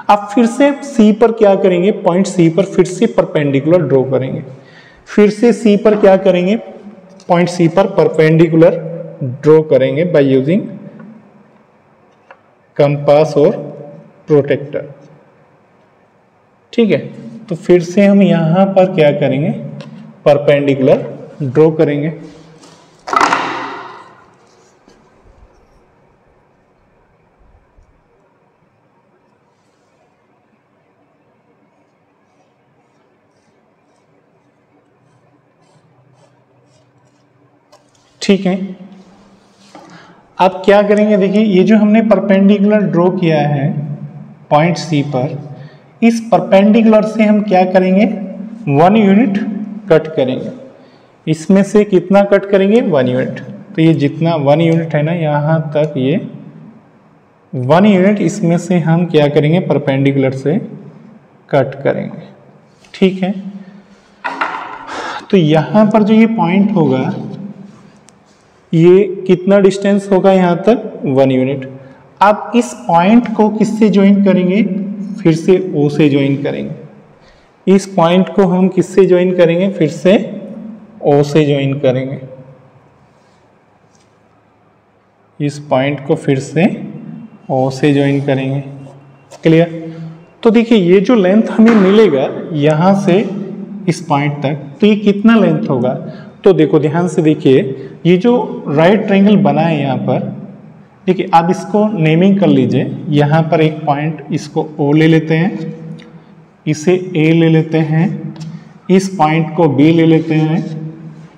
अब फिर से C पर क्या करेंगे, पॉइंट C पर फिर से परपेंडिकुलर ड्रॉ करेंगे, फिर से C पर क्या करेंगे, पॉइंट C पर परपेंडिकुलर ड्रॉ करेंगे बाय यूजिंग कंपास और प्रोटेक्टर। ठीक है, तो फिर से हम यहाँ पर क्या करेंगे, परपेंडिकुलर ड्रॉ करेंगे। ठीक है, अब क्या करेंगे, देखिए ये जो हमने परपेंडिकुलर ड्रॉ किया है पॉइंट सी पर, इस परपेंडिकुलर से हम क्या करेंगे, 1 यूनिट कट करेंगे। इसमें से कितना कट करेंगे, 1 यूनिट। तो ये जितना 1 यूनिट है ना, यहाँ तक ये 1 यूनिट, इसमें से हम क्या करेंगे, परपेंडिकुलर से कट करेंगे। ठीक है, तो यहाँ पर जो ये पॉइंट होगा, ये कितना डिस्टेंस होगा यहाँ तक, 1 यूनिट। अब इस पॉइंट को किससे ज्वाइन करेंगे, फिर से O से ज्वाइन करेंगे। इस पॉइंट को हम किससे ज्वाइन करेंगे, फिर से O से ज्वाइन करेंगे। इस पॉइंट को फिर से O से ज्वाइन करेंगे। क्लियर। तो देखिए ये जो लेंथ हमें मिलेगा यहाँ से इस पॉइंट तक, तो ये कितना लेंथ होगा, तो देखो ध्यान से देखिए, ये जो राइट ट्रायंगल बना है यहाँ पर, देखिए आप इसको नेमिंग कर लीजिए। यहाँ पर एक पॉइंट, इसको O ले लेते हैं, इसे A ले लेते हैं, इस पॉइंट को B ले लेते हैं,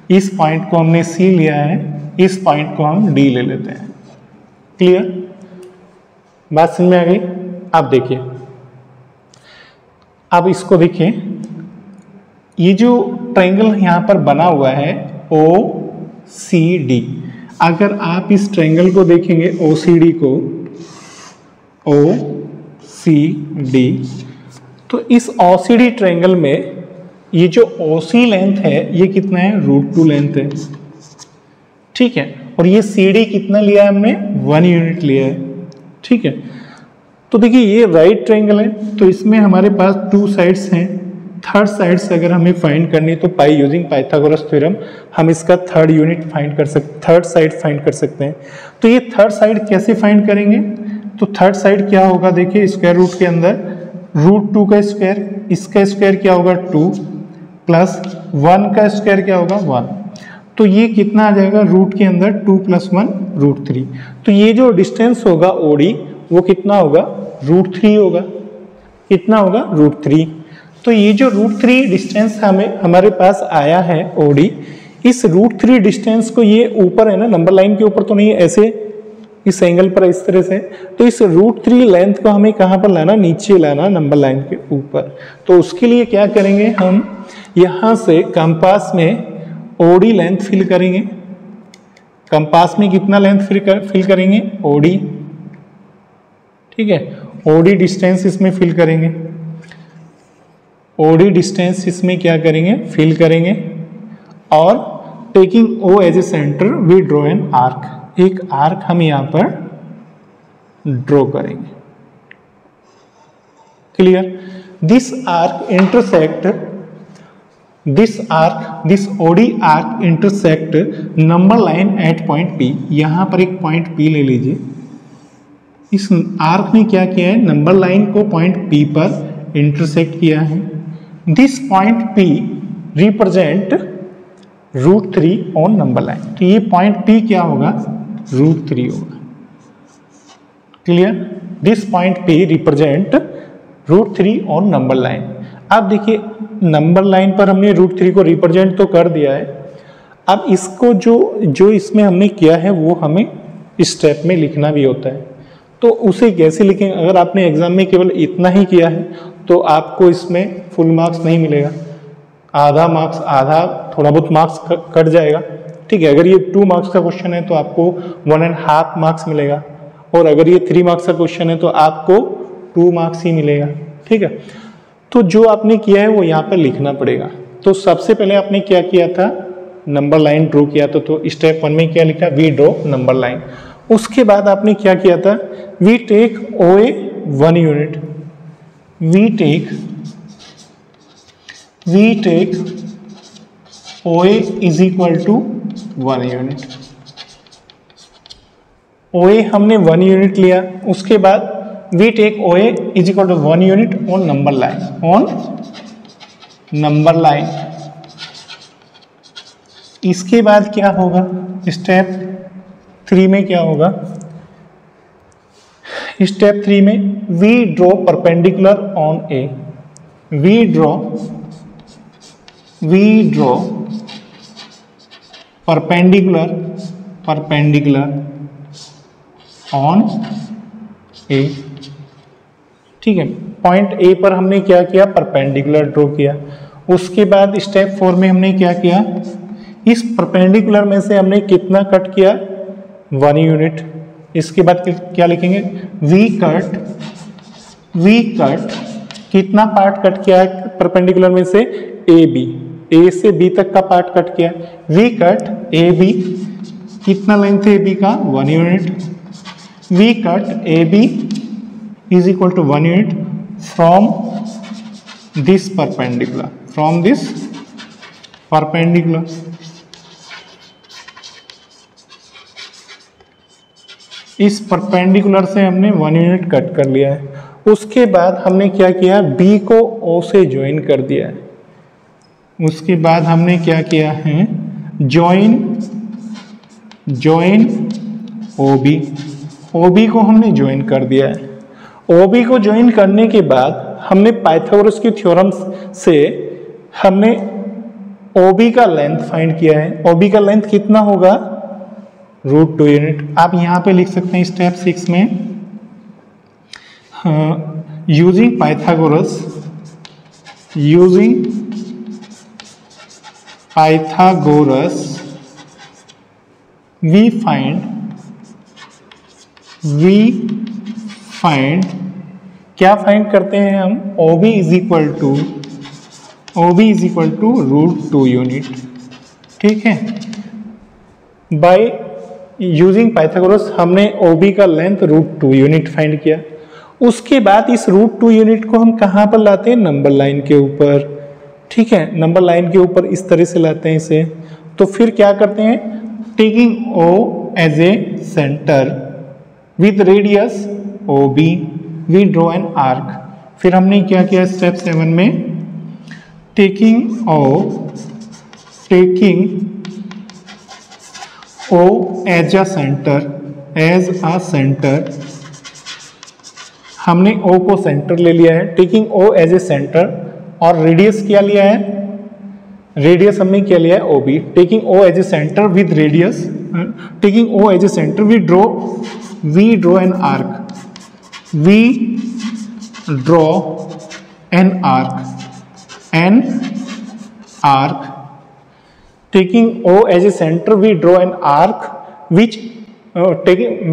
इस पॉइंट को हमने C लिया है, इस पॉइंट को हम D ले लेते हैं। क्लियर, बात समझ में आ गई। अब देखिए, अब इसको देखिए, ये जो ट्रायंगल यहाँ पर बना हुआ है OCD, अगर आप इस ट्रायंगल को देखेंगे OCD को, OCD, तो इस OCD ट्रायंगल में ये जो OC लेंथ है ये कितना है, √2 लेंथ है। ठीक है, और ये CD कितना लिया है हमने, 1 यूनिट लिया है। ठीक है, तो देखिए ये राइट ट्रायंगल है, तो इसमें हमारे पास 2 साइड्स हैं। थर्ड साइड से अगर हमें फाइंड करनी तो बाय यूजिंग पाइथागोरस थ्योरम हम इसका थर्ड यूनिट फाइंड कर सकते, थर्ड साइड फाइंड कर सकते हैं। तो ये थर्ड साइड कैसे फाइंड करेंगे, तो थर्ड साइड क्या होगा, देखिए स्क्वायर रूट के अंदर √2 का स्क्वायर, इसका स्क्वायर क्या होगा 2, प्लस 1 का स्क्वायर क्या होगा 1, तो ये कितना आ जाएगा, रूट के अंदर 2 + 1 √3। तो ये जो डिस्टेंस होगा OD वो कितना होगा, √3 होगा। कितना होगा, √3। तो ये जो √3 डिस्टेंस हमारे पास आया है OD, इस √3 डिस्टेंस को, ये ऊपर है ना, नंबर लाइन के ऊपर तो नहीं, ऐसे इस एंगल पर इस तरह से। तो इस √3 लेंथ को हमें कहाँ पर लाना, नीचे लाना, नंबर लाइन के ऊपर। तो उसके लिए क्या करेंगे, हम यहाँ से कंपास में ओडी लेंथ फिल करेंगे। कंपास में कितना लेंथ फिल करेंगे, ओडी, ठीक है। ओडी डिस्टेंस इसमें फिल करेंगे, ओडी डिस्टेंस इसमें क्या करेंगे, फिल करेंगे। और taking O as a center we draw an arc, एक आर्क हम यहां पर ड्रॉ करेंगे। Clear? This arc intersect, this OD arc intersect number line at point P. यहां पर एक पॉइंट पी ले लीजिए। इस आर्क ने क्या किया है, नंबर लाइन को पॉइंट पी पर इंटरसेक्ट किया है। This point P represent √3 on number line. तो ये पॉइंट पी क्या होगा, √3 होगा। Clear? This point P represent √3 on number line. अब देखिए नंबर लाइन पर हमने √3 को रिप्रेजेंट तो कर दिया है। अब इसको जो इसमें हमने किया है वो हमें स्टेप में लिखना भी होता है। तो उसे कैसे लिखेंगे, अगर आपने एग्जाम में केवल इतना ही किया है तो आपको इसमें फुल मार्क्स नहीं मिलेगा, आधा मार्क्स, आधा थोड़ा बहुत मार्क्स कट जाएगा, ठीक है। अगर ये 2 मार्क्स का क्वेश्चन है तो आपको 1.5 मार्क्स मिलेगा, और अगर ये 3 मार्क्स का क्वेश्चन है तो आपको 2 मार्क्स ही मिलेगा, ठीक है। तो जो आपने किया है वो यहाँ पर लिखना पड़ेगा। तो सबसे पहले आपने क्या किया था, नंबर लाइन ड्रॉ किया था। तो स्टेप 1 में क्या लिखा, वी ड्रॉ नंबर लाइन। उसके बाद आपने क्या किया था, we take OA 1 unit, we take OA is equal to 1 unit. OA हमने 1 यूनिट लिया। उसके बाद we take OA is equal to 1 unit on number line, on number line. इसके बाद क्या होगा, स्टेप 3 में क्या होगा, स्टेप 3 में we draw perpendicular on A, we draw perpendicular on A, ठीक है। पॉइंट ए पर हमने क्या किया, परपेंडिकुलर ड्रॉ किया। उसके बाद स्टेप 4 में हमने क्या किया, इस परपेंडिकुलर में से हमने कितना कट किया, 1 यूनिट। इसके बाद क्या लिखेंगे, वी कट कितना पार्ट कट किया है परपेंडिकुलर में से, ए से बी तक का पार्ट कट किया। वी कट ए बी, कितना लेंथ है ए बी का, 1 unit. We cut A B is equal to 1 unit from this perpendicular, इस परपेंडिकुलर से हमने 1 यूनिट कट कर लिया है। उसके बाद हमने क्या किया, बी को ओ से ज्वाइन कर दिया है। उसके बाद हमने क्या किया है, ज्वाइन ओबी को हमने ज्वाइन कर दिया है। ओबी को ज्वाइन करने के बाद हमने पाइथागोरस की थ्योरम से हमने ओबी का लेंथ फाइंड किया है। ओबी का लेंथ कितना होगा, √2 यूनिट। आप यहाँ पे लिख सकते हैं स्टेप 6 में, यूजिंग पाइथागोरस we find क्या फाइंड करते हैं हम, OB is equal to √2 unit, ठीक है। बाय यूजिंग पाइथागोरस हमने OB का लेंथ √2 यूनिट फाइंड किया। उसके बाद इस √2 यूनिट को हम कहाँ पर लाते हैं, नंबर लाइन के ऊपर, ठीक है। नंबर लाइन के ऊपर इस तरह से लाते हैं इसे। तो फिर क्या करते हैं, taking O as a center with radius OB we draw an arc. फिर हमने क्या किया स्टेप 7 में, taking O as a center, हमने O को सेंटर ले लिया है। Taking O as a center और रेडियस क्या लिया है, रेडियस हमने क्या लिया है OB, taking O as a center with radius, taking O as a center we draw an arc, taking O as a center we draw an arc which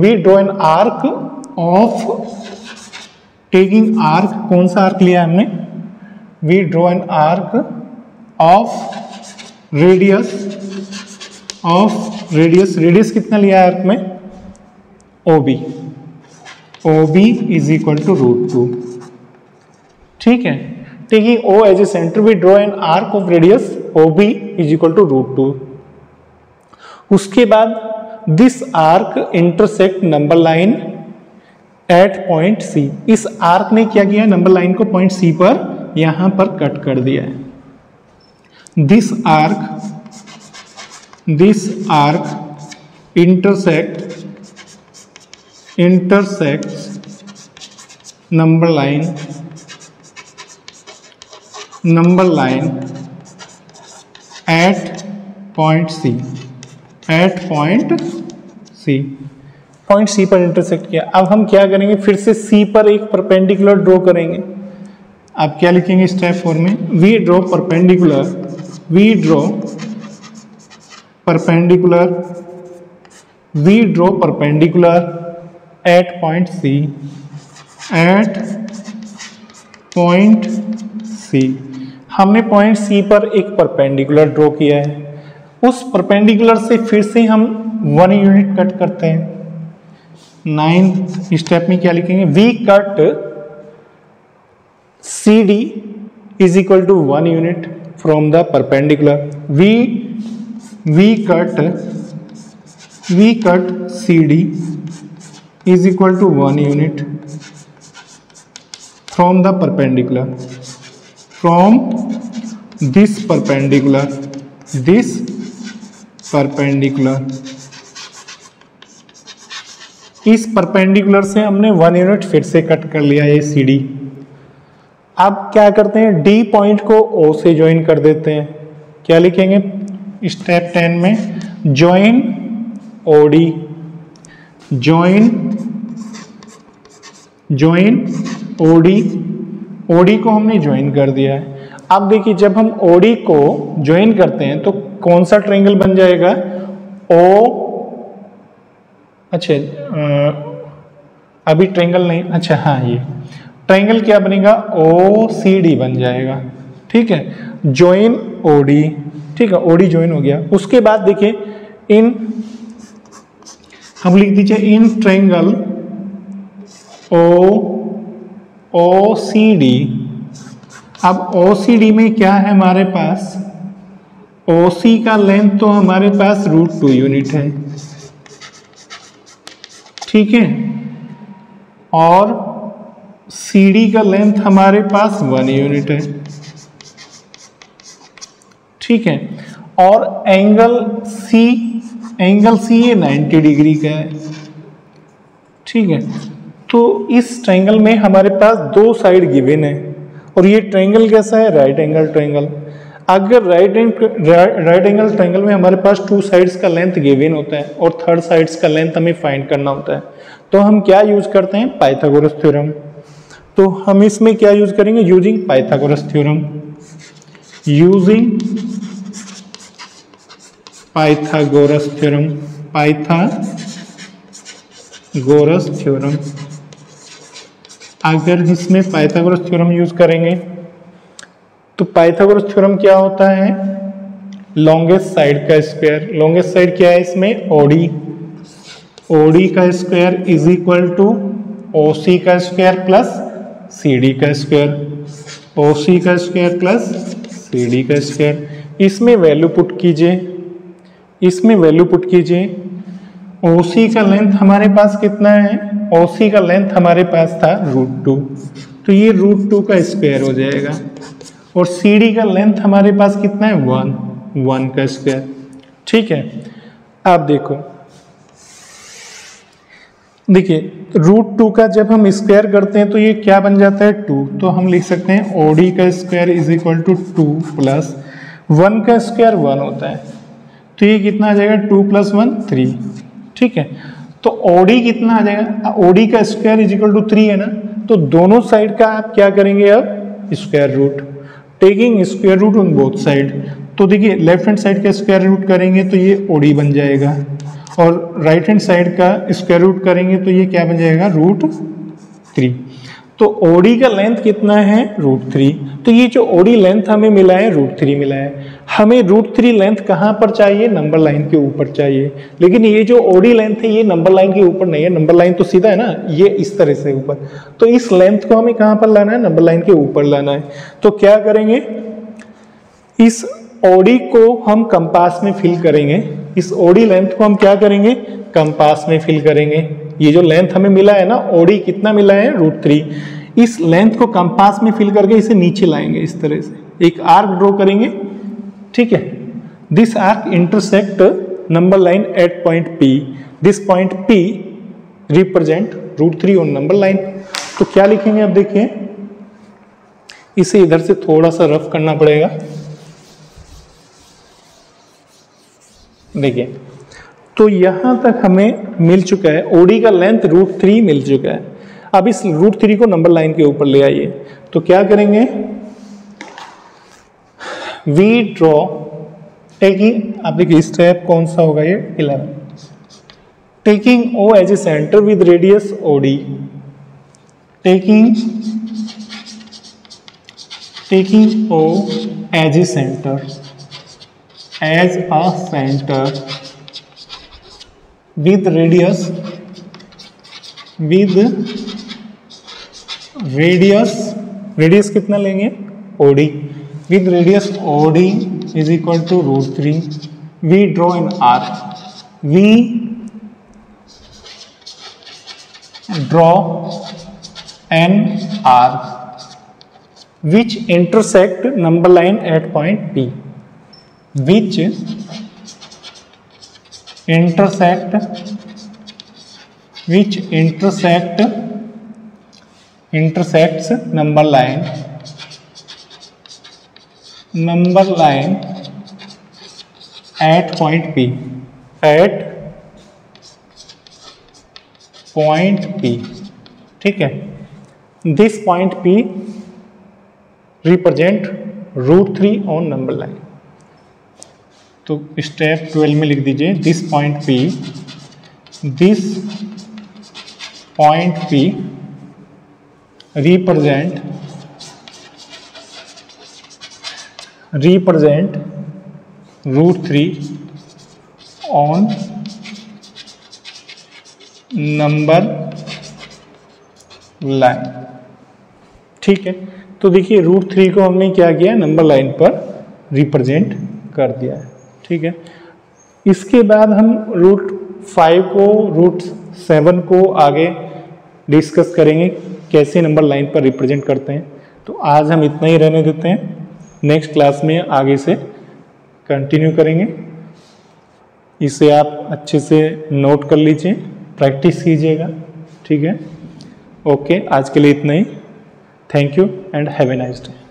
we draw an arc of, taking arc, कौन सा arc लिया हमने, we draw an arc of radius कितना लिया arc में, OB is equal to √2, ठीक है। Taking O as a center we draw an arc of radius OB is equal to √2। उसके बाद this arc intersect number line at point C, इस arc ने क्या किया, नंबर लाइन को पॉइंट C पर यहां पर कट कर दिया है। this arc intersects number line at point C, point C पर इंटरसेक्ट किया। अब हम क्या करेंगे, फिर से C पर एक परपेंडिकुलर ड्रॉ करेंगे। आप क्या लिखेंगे स्टेप 4 में, we draw perpendicular at point C, हमने पॉइंट C पर एक परपेंडिकुलर ड्रॉ किया है। उस परपेंडिकुलर से फिर से हम 1 यूनिट कट करते हैं। 9th स्टेप में क्या लिखेंगे, we cut CD is equal to 1 unit from the perpendicular, we cut CD is equal to 1 unit from the perpendicular, from this perpendicular, इस परपेंडिकुलर से हमने 1 यूनिट फिर से कट कर लिया ये CD। अब क्या करते हैं, D पॉइंट को O से ज्वाइन कर देते हैं। क्या लिखेंगे स्टेप 10 में, ज्वाइन OD को हमने ज्वाइन कर दिया है। अब देखिए जब हम OD को ज्वाइन करते हैं तो कौन सा ट्रायंगल बन जाएगा, अभी ट्रायंगल नहीं, अच्छा हाँ, ये ट्रायंगल क्या बनेगा, OCD बन जाएगा, ठीक है। ज्वाइन OD, ठीक है, OD ज्वाइन हो गया। उसके बाद देखिए हम लिख दीजिए इन ट्रायंगल OCD। अब OCD में क्या है हमारे पास, OC का लेंथ तो हमारे पास √2 यूनिट है, ठीक है, और CD का लेंथ हमारे पास 1 यूनिट है, ठीक है, और एंगल C ये 90 डिग्री का है, ठीक है। तो इस ट्रायंगल में हमारे पास 2 साइड गिवन है, और ये ट्रायंगल कैसा है, राइट एंगल ट्रायंगल। अगर राइट एंगल ट्रायंगल में हमारे पास 2 साइड्स का लेंथ गिवन होता है और थर्ड साइड्स का लेंथ हमें फाइंड करना होता है, तो हम क्या यूज करते हैं, पाइथागोरस थ्योरम। तो हम इसमें क्या यूज करेंगे, using Pythagoras theorem, Pythagoras theorem. अगर इसमें पाइथागोरस थ्योरम यूज करेंगे तो पाइथागोरस थ्योरम क्या होता है, लॉन्गेस्ट साइड का स्क्वायर, लॉन्गेस्ट साइड क्या है इसमें, OD का square is equal to OC का स्क्वायर प्लस CD का स्क्वायर, OC का स्क्वायर प्लस CD का स्क्वायर। इसमें वैल्यू पुट कीजिए, OC का लेंथ हमारे पास कितना है, OC का लेंथ हमारे पास था √2, तो ये √2 का स्क्वायर हो जाएगा, और CD का लेंथ हमारे पास कितना है, 1 का स्क्वायर, ठीक है। आप देखिए √2 का जब हम स्क्वायर करते हैं तो ये क्या बन जाता है, 2, तो हम लिख सकते हैं OD का square is equal to 2 plus 1 का स्क्वायर 1 होता है, तो ये कितना आ जाएगा 2 + 1 3। ठीक है, तो ओडी कितना आ जाएगा, ओडी का स्क्वायर इज इक्वल टू 3 है ना, तो दोनों साइड का आप क्या करेंगे अब square root, taking square root on both side. तो देखिए लेफ्ट हैंड साइड का स्क्वायर रूट करेंगे तो ये ओडी बन जाएगा, और राइट हैंड साइड का स्क्वायर रूट करेंगे तो ये क्या बन जाएगा √3। तो ओडी का लेंथ कितना है √3, तो ये जो ओडी लेंथ हमें मिला है √3 मिला है। हमें √3 लेंथ कहाँ पर चाहिए, नंबर लाइन के ऊपर चाहिए, लेकिन ये जो ओडी लेंथ है ये नंबर लाइन के ऊपर नहीं है, नंबर लाइन तो सीधा है ना, ये इस तरह से ऊपर, तो इस लेंथ को हमें कहाँ पर लाना है, नंबर लाइन के ऊपर लाना है। तो क्या करेंगे, इस ओडी को हम कंपास में फिल करेंगे, इस ओडी लेंथ को हम क्या करेंगे, कंपास में फिल करेंगे। ये जो लेंथ हमें मिला है ना, ओडी कितना मिला है √3, इस लेंथ को कंपास में फिल करके इसे नीचे लाएंगे, इस तरह से एक आर्क ड्रॉ करेंगे। ठीक है, this arc intersect number line at point P, this point P represent √3 on number line. तो क्या लिखेंगे, अब देखिए इसे इधर से थोड़ा सा रफ करना पड़ेगा। देखिए, तो यहां तक हमें मिल चुका है, ओडी का लेंथ √3 मिल चुका है। अब इस √3 को नंबर लाइन के ऊपर ले आइए, तो क्या करेंगे, वी ड्रॉ टेकिंग, आप देखिए स्टेप कौन सा होगा ये 11, taking O as a center with radius OD, taking O as a center, as a center with radius कितना लेंगे OD, with radius OD is equal to √3, we draw an arc, we draw an arc which intersect number line at point P, which intersect intersects number line at point P, at point P। ठीक है, this point P represent √3 on number line। तो step 12 में लिख दीजिए, this point P represent √3 on number line. ठीक है, तो देखिए √3 को हमने क्या किया, नंबर लाइन पर रिप्रेजेंट कर दिया है। ठीक है, इसके बाद हम √5 को √7 को आगे डिस्कस करेंगे कैसे नंबर लाइन पर रिप्रेजेंट करते हैं। तो आज हम इतना ही रहने देते हैं, नेक्स्ट क्लास में आगे से कंटिन्यू करेंगे। इसे आप अच्छे से नोट कर लीजिए, प्रैक्टिस कीजिएगा। ठीक है, ओके, आज के लिए इतना ही। Thank you and have a nice day.